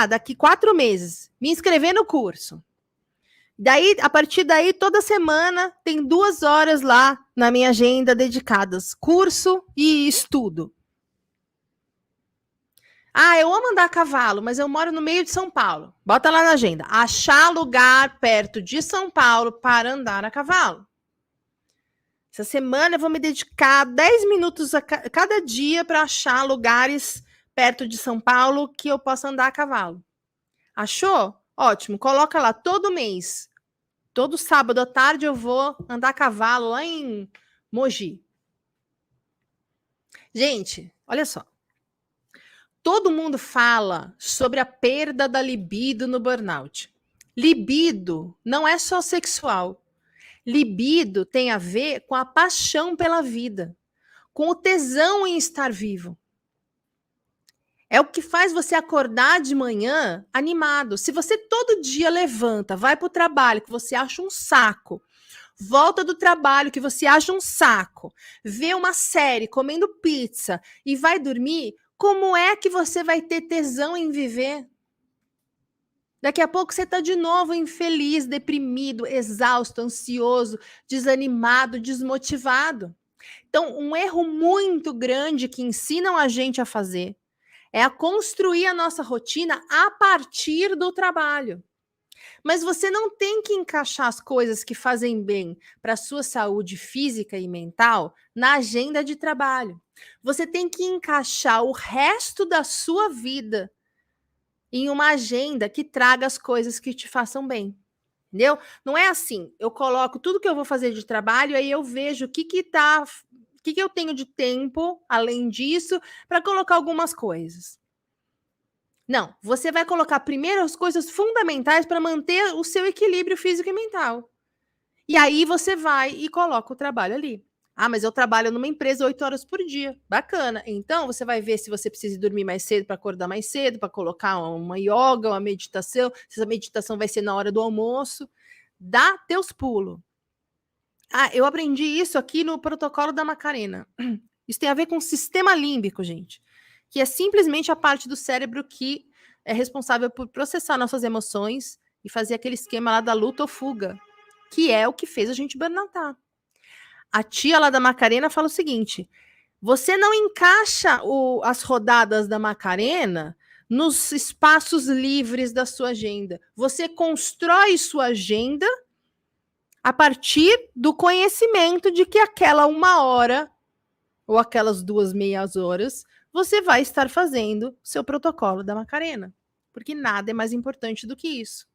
Daqui 4 meses, me inscrever no curso. Daí, a partir daí, toda semana tem 2 horas lá na minha agenda dedicadas, curso e estudo. Eu amo andar a cavalo, mas eu moro no meio de São Paulo. Bota lá na agenda. Achar lugar perto de São Paulo para andar a cavalo. Essa semana eu vou me dedicar 10 minutos a cada dia para achar lugares perto de São Paulo que eu possa andar a cavalo. Achou? Ótimo. Coloca lá todo mês. Todo sábado à tarde eu vou andar a cavalo lá em Mogi. Gente, olha só. Todo mundo fala sobre a perda da libido no burnout. Libido não é só sexual. Libido tem a ver com a paixão pela vida, com o tesão em estar vivo. É o que faz você acordar de manhã animado. Se você todo dia levanta, vai para o trabalho, que você acha um saco, volta do trabalho, que você acha um saco, vê uma série comendo pizza e vai dormir, como é que você vai ter tesão em viver? Daqui a pouco você está de novo infeliz, deprimido, exausto, ansioso, desanimado, desmotivado. Então, um erro muito grande que ensinam a gente a fazer é a construir a nossa rotina a partir do trabalho. Mas você não tem que encaixar as coisas que fazem bem para a sua saúde física e mental na agenda de trabalho. Você tem que encaixar o resto da sua vida em uma agenda que traga as coisas que te façam bem. Entendeu? Não é assim, eu coloco tudo que eu vou fazer de trabalho, aí eu vejo o que está O que eu tenho de tempo, além disso, para colocar algumas coisas? Não, você vai colocar primeiro as coisas fundamentais para manter o seu equilíbrio físico e mental. E aí você vai e coloca o trabalho ali. Ah, mas eu trabalho numa empresa 8 horas por dia. Bacana. Então você vai ver se você precisa dormir mais cedo para acordar mais cedo, para colocar uma yoga, uma meditação, se essa meditação vai ser na hora do almoço. Dá teus pulos. Ah, eu aprendi isso aqui no protocolo da Macarena. Isso tem a ver com o sistema límbico, gente, que é simplesmente a parte do cérebro que é responsável por processar nossas emoções e fazer aquele esquema lá da luta ou fuga, que é o que fez a gente burnoutar. A tia lá da Macarena fala o seguinte: você não encaixa as rodadas da Macarena nos espaços livres da sua agenda. Você constrói sua agenda a partir do conhecimento de que aquela 1 hora ou aquelas 2 meias horas você vai estar fazendo seu protocolo da Macarena, porque nada é mais importante do que isso.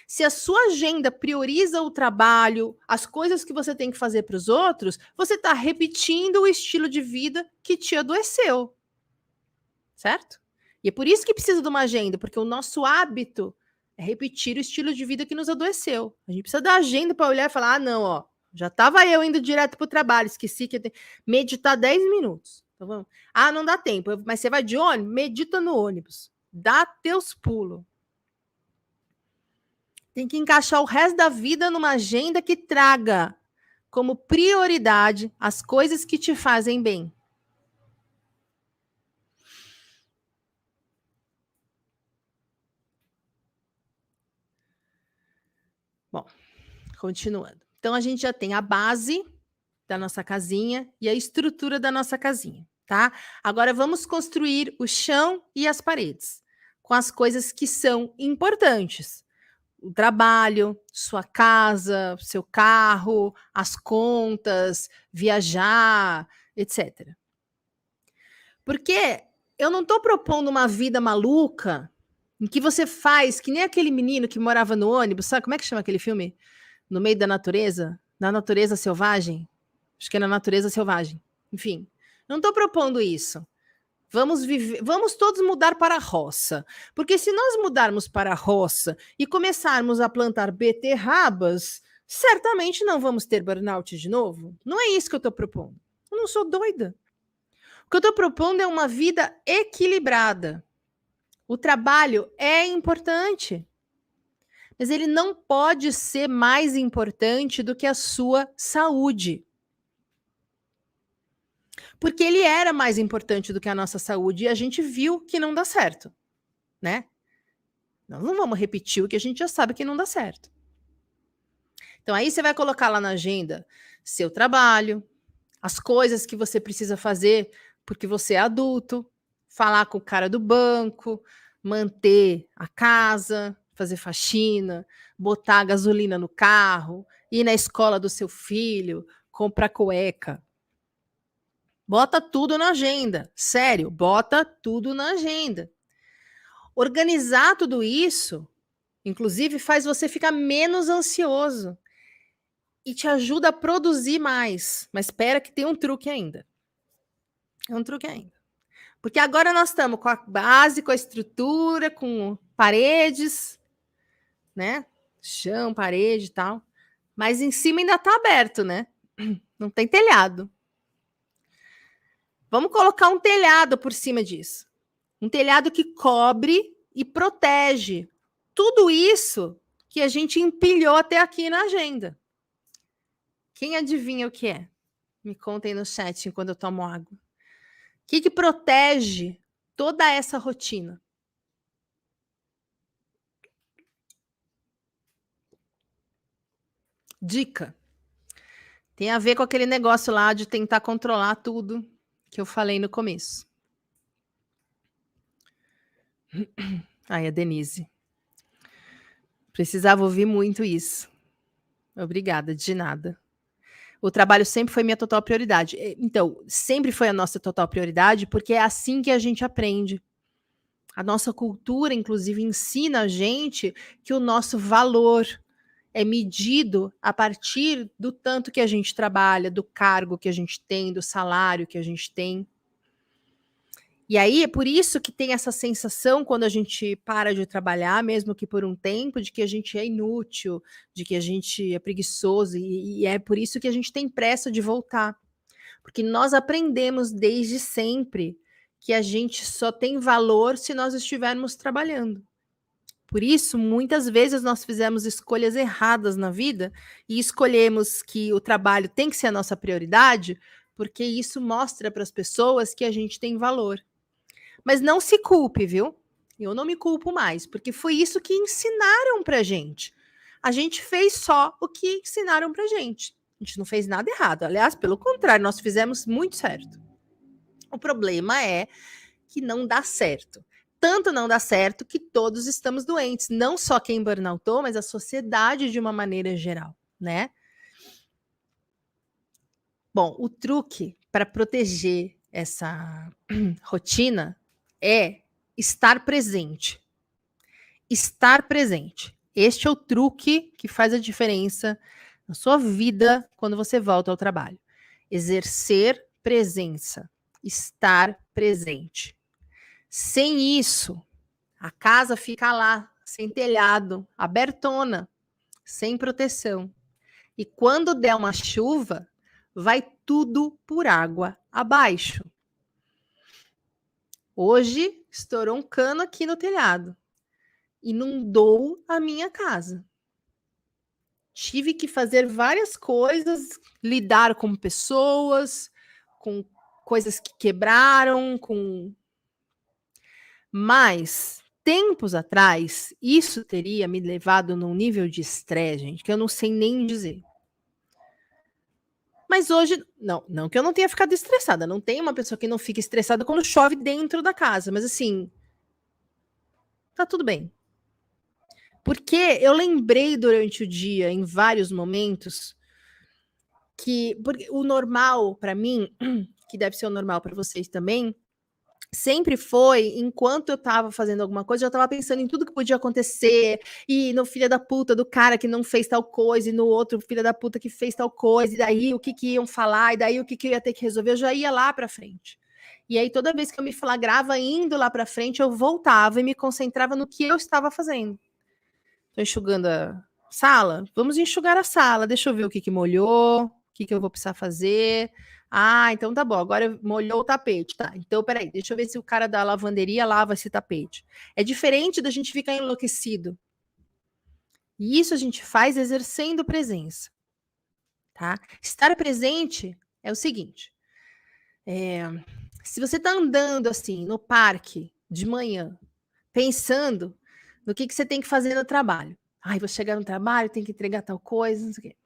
Se a sua agenda prioriza o trabalho, as coisas que você tem que fazer para os outros, você está repetindo o estilo de vida que te adoeceu. Certo? E é por isso que precisa de uma agenda, porque o nosso hábito é repetir o estilo de vida que nos adoeceu. A gente precisa da agenda para olhar e falar: ah, não, ó, já estava eu indo direto para o trabalho, esqueci que meditar 10 minutos. Então, vamos. Ah, não dá tempo, mas você vai de ônibus? Medita no ônibus. Dá teus pulos. Tem que encaixar o resto da vida numa agenda que traga como prioridade as coisas que te fazem bem. Bom, continuando. Então, a gente já tem a base da nossa casinha e a estrutura da nossa casinha, tá? Agora, vamos construir o chão e as paredes com as coisas que são importantes. O trabalho, sua casa, seu carro, as contas, viajar, etc. Porque eu não estou propondo uma vida maluca em que você faz que nem aquele menino que morava no ônibus, sabe como é que chama aquele filme? No meio da natureza? Na natureza selvagem? Acho que é na natureza selvagem. Enfim, não estou propondo isso. Vamos viver, vamos todos mudar para a roça. Porque se nós mudarmos para a roça e começarmos a plantar beterrabas, certamente não vamos ter burnout de novo. Não é isso que eu estou propondo. Eu não sou doida. O que eu estou propondo é uma vida equilibrada. O trabalho é importante, mas ele não pode ser mais importante do que a sua saúde. Porque ele era mais importante do que a nossa saúde e a gente viu que não dá certo, né? Nós não vamos repetir o que a gente já sabe que não dá certo. Então aí você vai colocar lá na agenda seu trabalho, as coisas que você precisa fazer porque você é adulto, falar com o cara do banco, manter a casa, fazer faxina, botar gasolina no carro, ir na escola do seu filho, comprar cueca. Bota tudo na agenda. Sério, bota tudo na agenda. Organizar tudo isso, inclusive, faz você ficar menos ansioso e te ajuda a produzir mais. Mas espera que tem um truque ainda. É um truque ainda. Porque agora nós estamos com a base, com a estrutura, com paredes, né? Chão, parede e tal. Mas em cima ainda está aberto, né? Não tem telhado. Vamos colocar um telhado por cima disso. Um telhado que cobre e protege tudo isso que a gente empilhou até aqui na agenda. Quem adivinha o que é? Me contem no chat enquanto eu tomo água. O que protege toda essa rotina? Dica. Tem a ver com aquele negócio lá de tentar controlar tudo que eu falei no começo. Ai, a Denise. Precisava ouvir muito isso. Obrigada, de nada. O trabalho sempre foi minha total prioridade. Então, sempre foi a nossa total prioridade, porque é assim que a gente aprende. A nossa cultura, inclusive, ensina a gente que o nosso valor é medido a partir do tanto que a gente trabalha, do cargo que a gente tem, do salário que a gente tem. E aí é por isso que tem essa sensação quando a gente para de trabalhar, mesmo que por um tempo, de que a gente é inútil, de que a gente é preguiçoso, e é por isso que a gente tem pressa de voltar. Porque nós aprendemos desde sempre que a gente só tem valor se nós estivermos trabalhando. Por isso, muitas vezes nós fizemos escolhas erradas na vida e escolhemos que o trabalho tem que ser a nossa prioridade, porque isso mostra para as pessoas que a gente tem valor. Mas não se culpe, viu? Eu não me culpo mais, porque foi isso que ensinaram pra gente. A gente fez só o que ensinaram pra gente. A gente não fez nada errado. Aliás, pelo contrário, nós fizemos muito certo. O problema é que não dá certo. Tanto não dá certo que todos estamos doentes. Não só quem burnoutou, mas a sociedade de uma maneira geral, né? Bom, o truque para proteger essa rotina é estar presente. Estar presente. Este é o truque que faz a diferença na sua vida quando você volta ao trabalho. Exercer presença. Estar presente. Sem isso, a casa fica lá, sem telhado, abertona, sem proteção. E quando der uma chuva, vai tudo por água abaixo. Hoje estourou um cano aqui no telhado. Inundou a minha casa. Tive que fazer várias coisas, lidar com pessoas, com coisas que quebraram, Mas, tempos atrás, isso teria me levado num nível de estresse, gente, que eu não sei nem dizer. Mas hoje, não que eu não tenha ficado estressada, não tem uma pessoa que não fica estressada quando chove dentro da casa, mas assim, tá tudo bem. Porque eu lembrei durante o dia, em vários momentos, porque o normal para mim, que deve ser o normal para vocês também, sempre foi, enquanto eu estava fazendo alguma coisa, eu estava pensando em tudo que podia acontecer, e no filho da puta do cara que não fez tal coisa, e no outro filho da puta que fez tal coisa, e daí o que iam falar, e daí o que eu ia ter que resolver, eu já ia lá para frente. E aí toda vez que eu me flagrava indo lá para frente, eu voltava e me concentrava no que eu estava fazendo. Estou enxugando a sala? Vamos enxugar a sala. Deixa eu ver o que molhou, o que eu vou precisar fazer. Ah, então tá bom. Agora molhou o tapete. Tá, então peraí, deixa eu ver se o cara da lavanderia lava esse tapete. É diferente da gente ficar enlouquecido. E isso a gente faz exercendo presença. Tá? Estar presente é o seguinte. Se você tá andando assim no parque de manhã, pensando no que você tem que fazer no trabalho. Ai, vou chegar no trabalho, tem que entregar tal coisa, não sei o quê.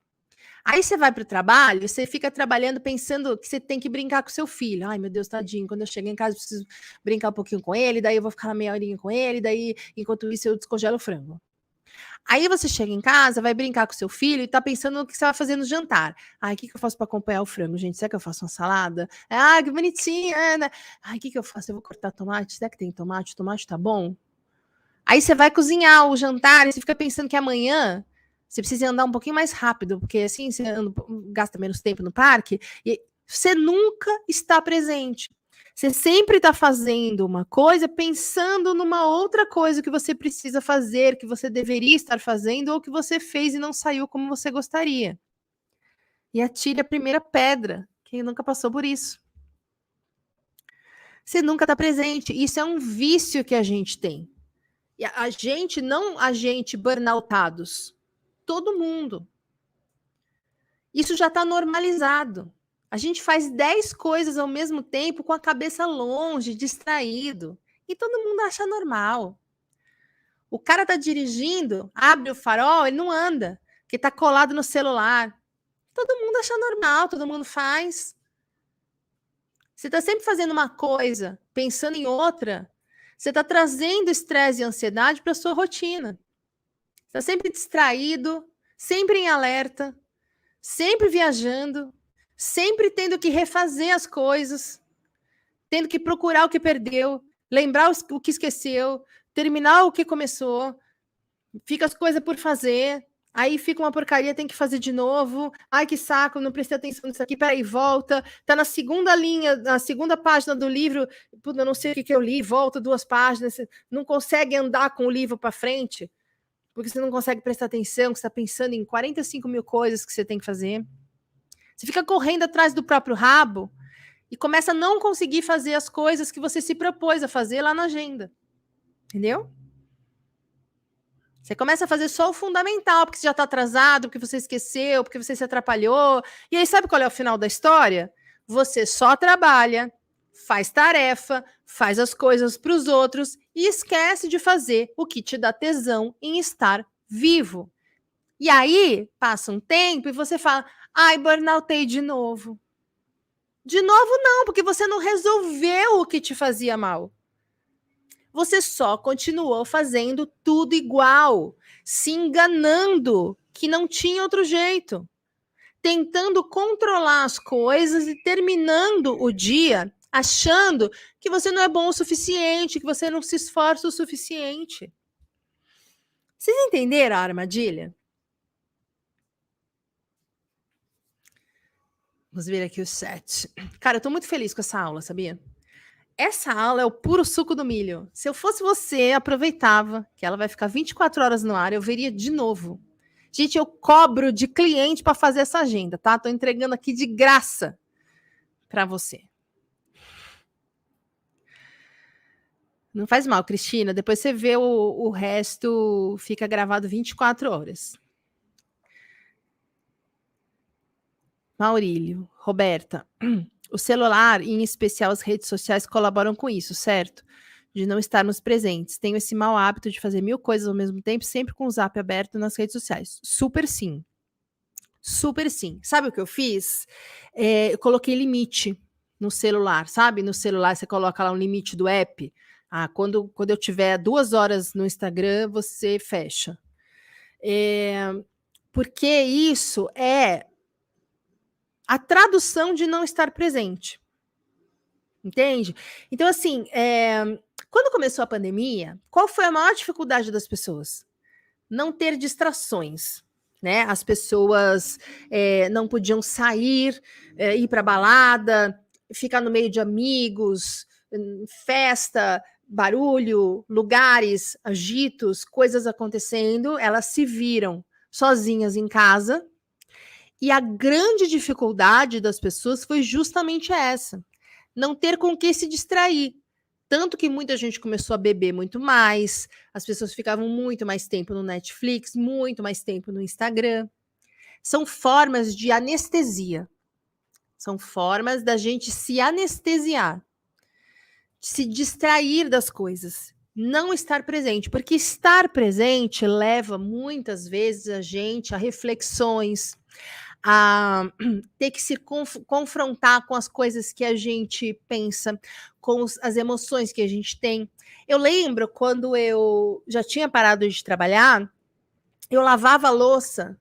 Aí você vai para o trabalho, você fica trabalhando pensando que você tem que brincar com seu filho. Ai, meu Deus, tadinho, quando eu chegar em casa eu preciso brincar um pouquinho com ele, daí eu vou ficar uma meia horinha com ele, daí enquanto isso eu descongelo o frango. Aí você chega em casa, vai brincar com seu filho e tá pensando no que você vai fazer no jantar. Ai, o que eu faço para acompanhar o frango, gente? Será que eu faço uma salada? Ah, que bonitinha, Ana. Ai, o que eu faço? Eu vou cortar tomate? Será que tem tomate? Tomate tá bom? Aí você vai cozinhar o jantar e você fica pensando que amanhã você precisa andar um pouquinho mais rápido, porque assim você gasta menos tempo no parque e você nunca está presente. Você sempre está fazendo uma coisa pensando numa outra coisa que você precisa fazer, que você deveria estar fazendo ou que você fez e não saiu como você gostaria. E atire a primeira pedra. Quem nunca passou por isso? Você nunca está presente. Isso é um vício que a gente tem. E a gente, não a gente burnoutados, todo mundo. Isso já está normalizado. A gente faz 10 coisas ao mesmo tempo com a cabeça longe, distraído. E todo mundo acha normal. O cara está dirigindo, abre o farol, ele não anda, porque está colado no celular. Todo mundo acha normal, todo mundo faz. Você está sempre fazendo uma coisa, pensando em outra, você está trazendo estresse e ansiedade para a sua rotina. Está sempre distraído, sempre em alerta, sempre viajando, sempre tendo que refazer as coisas, tendo que procurar o que perdeu, lembrar o que esqueceu, terminar o que começou, fica as coisas por fazer. Aí fica uma porcaria, tem que fazer de novo. Ai, que saco, não prestei atenção nisso aqui. Peraí, volta. Tá na segunda linha, na segunda página do livro. Eu não sei o que eu li, volta 2 páginas. Você não consegue andar com o livro para frente, porque você não consegue prestar atenção, que você está pensando em 45 mil coisas que você tem que fazer. Você fica correndo atrás do próprio rabo e começa a não conseguir fazer as coisas que você se propôs a fazer lá na agenda. Entendeu? Você começa a fazer só o fundamental, porque você já está atrasado, porque você esqueceu, porque você se atrapalhou. E aí, sabe qual é o final da história? Você só trabalha, faz tarefa, faz as coisas para os outros e esquece de fazer o que te dá tesão em estar vivo. E aí, passa um tempo e você fala, ai, burnoutei de novo. De novo não, porque você não resolveu o que te fazia mal. Você só continuou fazendo tudo igual, se enganando que não tinha outro jeito, tentando controlar as coisas e terminando o dia achando que você não é bom o suficiente, que você não se esforça o suficiente. Vocês entenderam a armadilha? Vamos ver aqui o chat. Cara, eu tô muito feliz com essa aula, sabia? Essa aula é o puro suco do milho. Se eu fosse você, aproveitava, que ela vai ficar 24 horas no ar, eu veria de novo. Gente, eu cobro de cliente para fazer essa agenda, tá? Tô entregando aqui de graça para você. Não faz mal, Cristina. Depois você vê o resto, fica gravado 24 horas. Maurílio, Roberta, o celular, em especial as redes sociais, colaboram com isso, certo? De não estarmos presentes. Tenho esse mau hábito de fazer 1000 coisas ao mesmo tempo, sempre com o zap aberto nas redes sociais. Super sim. Super sim. Sabe o que eu fiz? Eu coloquei limite no celular, sabe? No celular você coloca lá um limite do app. Ah, quando eu tiver 2 horas no Instagram, você fecha. Porque isso é a tradução de não estar presente. Entende? Então, assim, quando começou a pandemia, qual foi a maior dificuldade das pessoas? Não ter distrações, né? As pessoas não podiam sair, ir para balada, ficar no meio de amigos, festa, barulho, lugares, agitos, coisas acontecendo, elas se viram sozinhas em casa. E a grande dificuldade das pessoas foi justamente essa: não ter com que se distrair. Tanto que muita gente começou a beber muito mais, as pessoas ficavam muito mais tempo no Netflix, muito mais tempo no Instagram. São formas de anestesia. São formas da gente se anestesiar, de se distrair das coisas, não estar presente, porque estar presente leva muitas vezes a gente a reflexões, a ter que se confrontar com as coisas que a gente pensa, com as emoções que a gente tem. Eu lembro quando eu já tinha parado de trabalhar, eu lavava a louça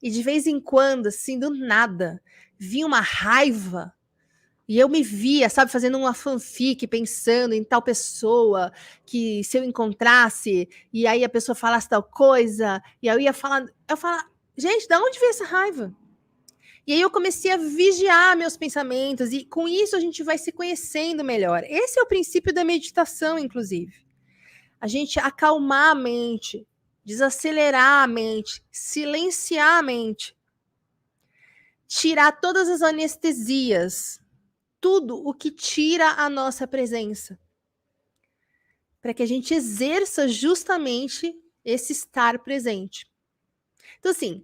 e de vez em quando, assim, do nada, vinha uma raiva e eu me via, sabe, fazendo uma fanfic, pensando em tal pessoa, que se eu encontrasse, e aí a pessoa falasse tal coisa, e eu falava, gente, da onde veio essa raiva? E aí eu comecei a vigiar meus pensamentos, e com isso a gente vai se conhecendo melhor. Esse é o princípio da meditação, inclusive. A gente acalmar a mente, desacelerar a mente, silenciar a mente, tirar todas as anestesias, tudo o que tira a nossa presença, para que a gente exerça justamente esse estar presente. Então, assim,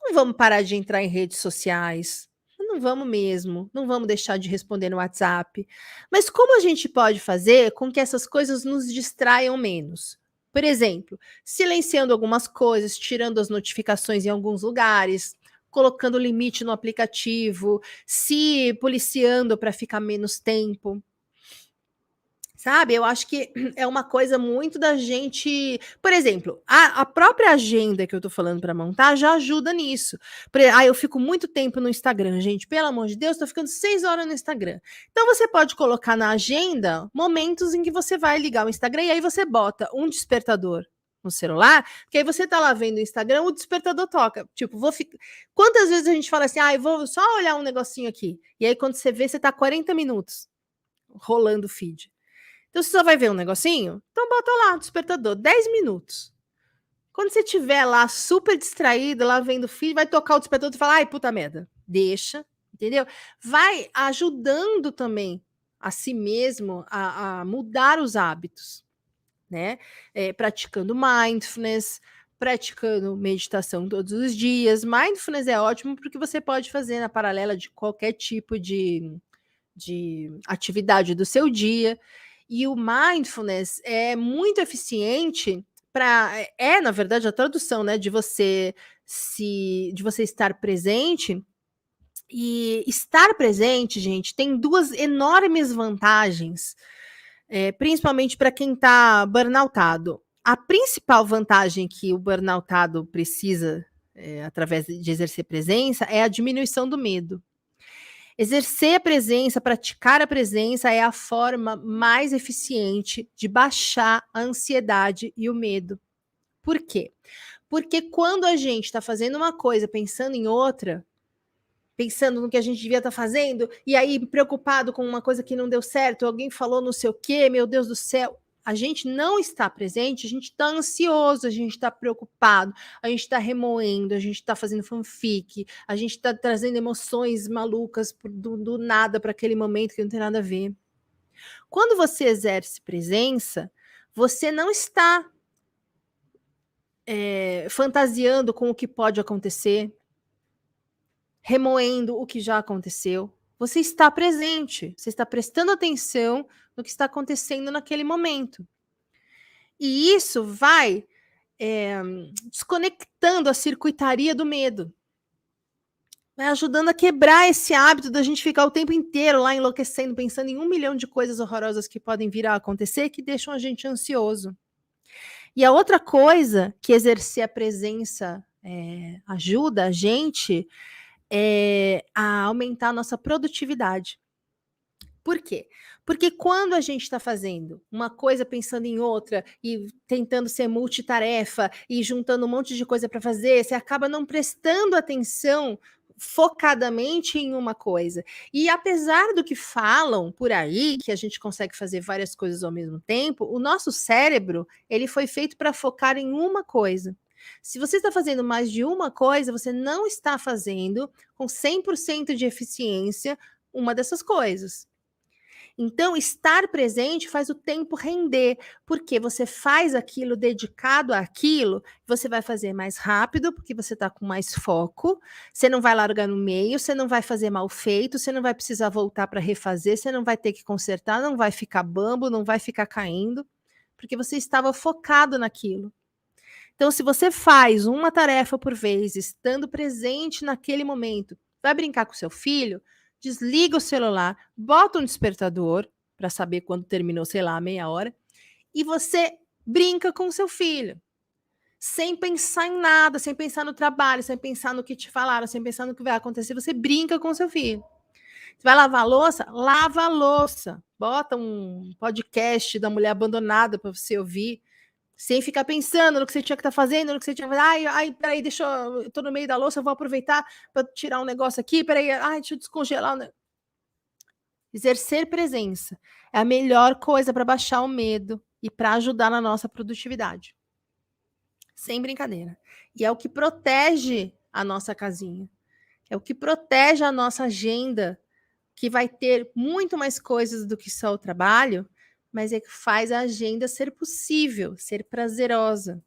não vamos parar de entrar em redes sociais, não vamos mesmo, não vamos deixar de responder no WhatsApp. Mas como a gente pode fazer com que essas coisas nos distraiam menos? Por exemplo, silenciando algumas coisas, tirando as notificações em alguns lugares, colocando limite no aplicativo, se policiando para ficar menos tempo. Sabe, eu acho que é uma coisa muito da gente. Por exemplo, a própria agenda que eu tô falando para montar já ajuda nisso. Eu fico muito tempo no Instagram, gente. Pelo amor de Deus, tô ficando 6 horas no Instagram. Então você pode colocar na agenda momentos em que você vai ligar o Instagram e aí você bota um despertador no celular, porque aí você tá lá vendo o Instagram, o despertador toca. Tipo, quantas vezes a gente fala assim, eu vou só olhar um negocinho aqui. E aí, quando você vê, você tá 40 minutos rolando o feed. Então, você só vai ver um negocinho? Então, bota lá o despertador, 10 minutos. Quando você estiver lá super distraído, lá vendo o feed, vai tocar o despertador e falar, ai, puta merda. Deixa, entendeu? Vai ajudando também a si mesmo a mudar os hábitos, né? Praticando mindfulness, praticando meditação todos os dias. Mindfulness é ótimo porque você pode fazer na paralela de qualquer tipo de atividade do seu dia. E o mindfulness é muito eficiente para na verdade a tradução, né, de você estar presente. E estar presente, gente, tem duas enormes vantagens, principalmente para quem está burnoutado. A principal vantagem que o burnoutado precisa, através de exercer presença, é a diminuição do medo. Exercer a presença, praticar a presença é a forma mais eficiente de baixar a ansiedade e o medo. Por quê? Porque quando a gente está fazendo uma coisa pensando em outra, pensando no que a gente devia estar fazendo, e aí preocupado com uma coisa que não deu certo, alguém falou não sei o quê, meu Deus do céu, a gente não está presente, a gente está ansioso, a gente está preocupado, a gente está remoendo, a gente está fazendo fanfic, a gente está trazendo emoções malucas do nada para aquele momento que não tem nada a ver. Quando você exerce presença, você não está fantasiando com o que pode acontecer, remoendo o que já aconteceu. Você está presente, você está prestando atenção no que está acontecendo naquele momento. E isso vai desconectando a circuitaria do medo. Vai ajudando a quebrar esse hábito da gente ficar o tempo inteiro lá enlouquecendo, pensando em 1 milhão de coisas horrorosas que podem vir a acontecer que deixam a gente ansioso. E a outra coisa que exercer a presença ajuda a gente a aumentar a nossa produtividade. Por quê? Porque quando a gente está fazendo uma coisa pensando em outra e tentando ser multitarefa e juntando um monte de coisa para fazer, você acaba não prestando atenção focadamente em uma coisa. E apesar do que falam por aí, que a gente consegue fazer várias coisas ao mesmo tempo, o nosso cérebro, ele foi feito para focar em uma coisa. Se você está fazendo mais de uma coisa, você não está fazendo com 100% de eficiência uma dessas coisas. Então, estar presente faz o tempo render, porque você faz aquilo dedicado àquilo, você vai fazer mais rápido, porque você está com mais foco, você não vai largar no meio, você não vai fazer mal feito, você não vai precisar voltar para refazer, você não vai ter que consertar, não vai ficar bambo, não vai ficar caindo, porque você estava focado naquilo. Então, se você faz uma tarefa por vez, estando presente naquele momento, vai brincar com seu filho, desliga o celular, bota um despertador para saber quando terminou, sei lá, meia hora, e você brinca com seu filho, sem pensar em nada, sem pensar no trabalho, sem pensar no que te falaram, sem pensar no que vai acontecer, você brinca com seu filho. Você vai lavar a louça? Lava a louça. Bota um podcast da mulher abandonada para você ouvir, sem ficar pensando no que você tinha que estar fazendo, no que você tinha que fazer. Peraí, eu tô no meio da louça, eu vou aproveitar para tirar um negócio aqui, peraí, deixa eu descongelar. Exercer presença é a melhor coisa para baixar o medo e para ajudar na nossa produtividade. Sem brincadeira. E é o que protege a nossa casinha. É o que protege a nossa agenda, que vai ter muito mais coisas do que só o trabalho, mas é que faz a agenda ser possível, ser prazerosa.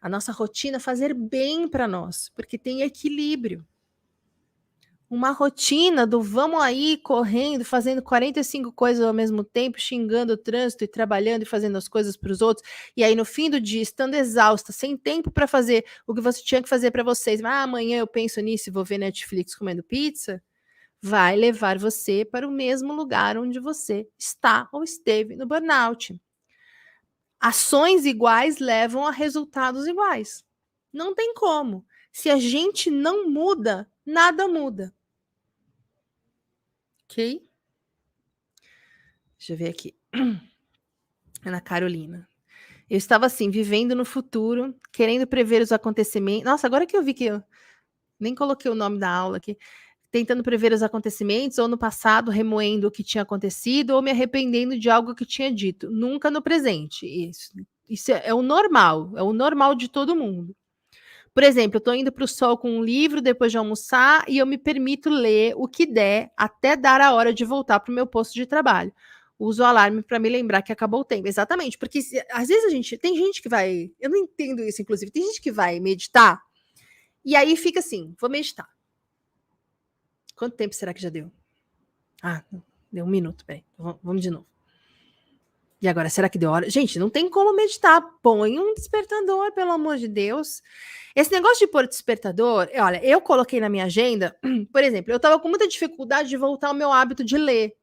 A nossa rotina fazer bem para nós, porque tem equilíbrio. Uma rotina do vamos aí correndo, fazendo 45 coisas ao mesmo tempo, xingando o trânsito e trabalhando e fazendo as coisas para os outros, e aí no fim do dia, estando exausta, sem tempo para fazer o que você tinha que fazer para vocês, amanhã eu penso nisso e vou ver Netflix comendo pizza, vai levar você para o mesmo lugar onde você está ou esteve no burnout. Ações iguais levam a resultados iguais. Não tem como. Se a gente não muda, nada muda. Ok? Deixa eu ver aqui. Ana Carolina. Eu estava assim, vivendo no futuro, querendo prever os acontecimentos. Nossa, agora que eu vi que eu nem coloquei o nome da aula aqui. Tentando prever os acontecimentos, ou no passado, remoendo o que tinha acontecido, ou me arrependendo de algo que tinha dito. Nunca no presente. Isso é o normal de todo mundo. Por exemplo, eu estou indo para o sol com um livro depois de almoçar e eu me permito ler o que der até dar a hora de voltar para o meu posto de trabalho. Uso o alarme para me lembrar que acabou o tempo. Exatamente, porque às vezes tem gente que vai, eu não entendo isso, inclusive, tem gente que vai meditar e aí fica assim, vou meditar. Quanto tempo será que já deu? Ah, deu 1 minuto, peraí, vamos de novo. E agora, será que deu hora? Gente, não tem como meditar. Põe um despertador, pelo amor de Deus. Esse negócio de pôr despertador, olha, eu coloquei na minha agenda, por exemplo, eu estava com muita dificuldade de voltar ao meu hábito de ler.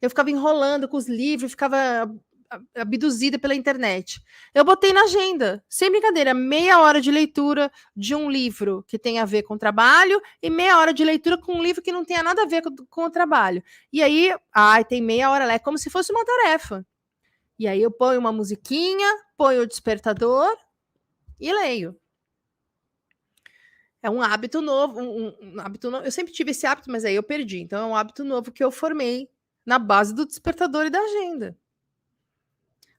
Eu ficava enrolando com os livros, ficava abduzida pela internet. Eu botei na agenda, sem brincadeira, 30 minutos de leitura de um livro que tem a ver com o trabalho e 30 minutos de leitura com um livro que não tenha nada a ver com o trabalho. E aí, tem 30 minutos lá, é como se fosse uma tarefa. E aí eu ponho uma musiquinha, ponho o despertador e leio. É um hábito novo, um hábito novo. Eu sempre tive esse hábito, mas aí eu perdi. Então é um hábito novo que eu formei na base do despertador e da agenda.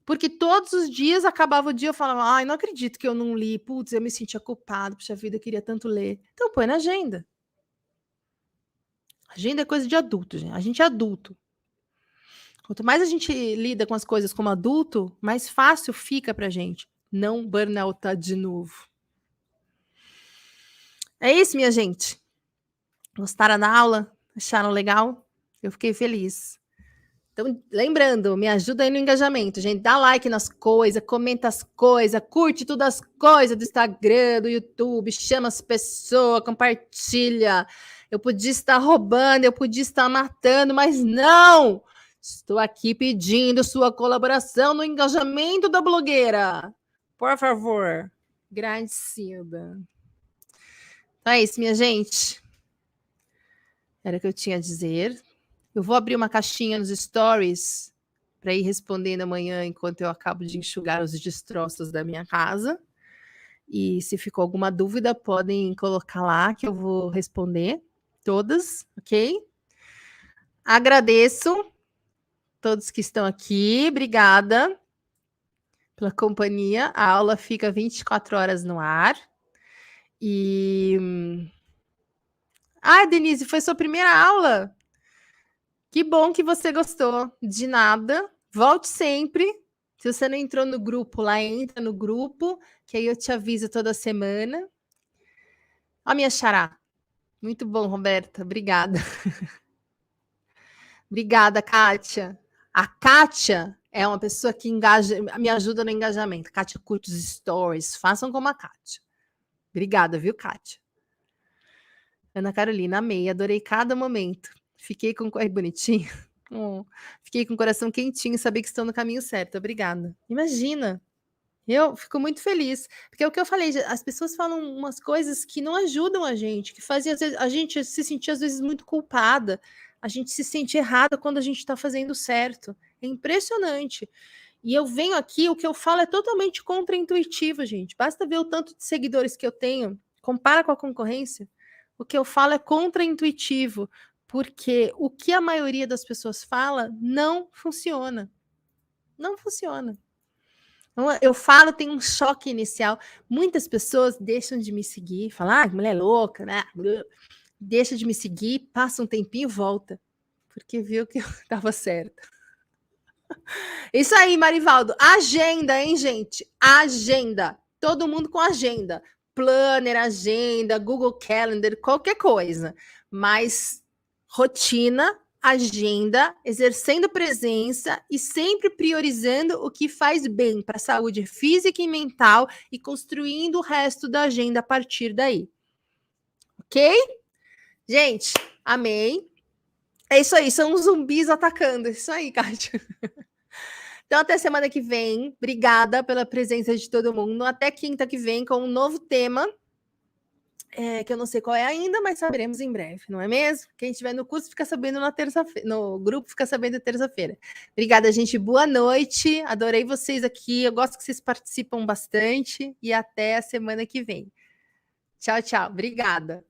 Porque todos os dias acabava o dia, eu falava, ai, não acredito que eu não li, putz, eu me sentia culpado, puxa vida, eu queria tanto ler. Então põe na agenda. Agenda é coisa de adulto, gente. A gente é adulto. Quanto mais a gente lida com as coisas como adulto, mais fácil fica pra gente não burnoutar de novo. É isso, minha gente. Gostaram da aula? Acharam legal? Eu fiquei feliz. Então, lembrando, me ajuda aí no engajamento, gente. Dá like nas coisas, comenta as coisas, curte todas as coisas do Instagram, do YouTube, chama as pessoas, compartilha. Eu podia estar roubando, eu podia estar matando, mas não! Estou aqui pedindo sua colaboração no engajamento da blogueira. Por favor. Agradecida. Então é isso, minha gente. Era o que eu tinha a dizer. Eu vou abrir uma caixinha nos stories para ir respondendo amanhã enquanto eu acabo de enxugar os destroços da minha casa. E se ficou alguma dúvida, podem colocar lá que eu vou responder todas, ok? Agradeço todos que estão aqui. Obrigada pela companhia. A aula fica 24 horas no ar. Denise, foi sua primeira aula? Que bom que você gostou. De nada. Volte sempre. Se você não entrou no grupo lá, entra no grupo, que aí eu te aviso toda semana. Ó, minha xará. Muito bom, Roberta. Obrigada. Obrigada, Kátia. A Kátia é uma pessoa que me ajuda no engajamento. Kátia curte os stories. Façam como a Kátia. Obrigada, viu, Kátia? Ana Carolina, amei. Adorei cada momento. Fiquei com... bonitinho. Fiquei com o coração quentinho, saber que estão no caminho certo. Obrigada. Imagina. Eu fico muito feliz, porque é o que eu falei, as pessoas falam umas coisas que não ajudam a gente, que fazem a gente se sentir às vezes muito culpada, a gente se sente errada quando a gente está fazendo certo. É impressionante. E eu venho aqui, o que eu falo é totalmente contra-intuitivo, gente. Basta ver o tanto de seguidores que eu tenho, compara com a concorrência. O que eu falo é contra-intuitivo, porque o que a maioria das pessoas fala não funciona. Não funciona. Então, eu falo, tem um choque inicial. Muitas pessoas deixam de me seguir, falam, mulher louca, né? Deixa de me seguir, passa um tempinho e volta. Porque viu que eu estava certa. Isso aí, Marivaldo. Agenda, hein, gente? Agenda. Todo mundo com agenda. Planner, agenda, Google Calendar, qualquer coisa. Mas rotina, agenda, exercendo presença e sempre priorizando o que faz bem para a saúde física e mental e construindo o resto da agenda a partir daí. Ok? Gente, amei. É isso aí, são os zumbis atacando. É isso aí, Kátia. Então, até semana que vem. Obrigada pela presença de todo mundo. Até quinta que vem com um novo tema. que eu não sei qual é ainda, mas saberemos em breve, não é mesmo? Quem estiver no curso fica sabendo na terça-feira, no grupo fica sabendo terça-feira. Obrigada, gente. Boa noite. Adorei vocês aqui. Eu gosto que vocês participam bastante e até a semana que vem. Tchau, tchau. Obrigada.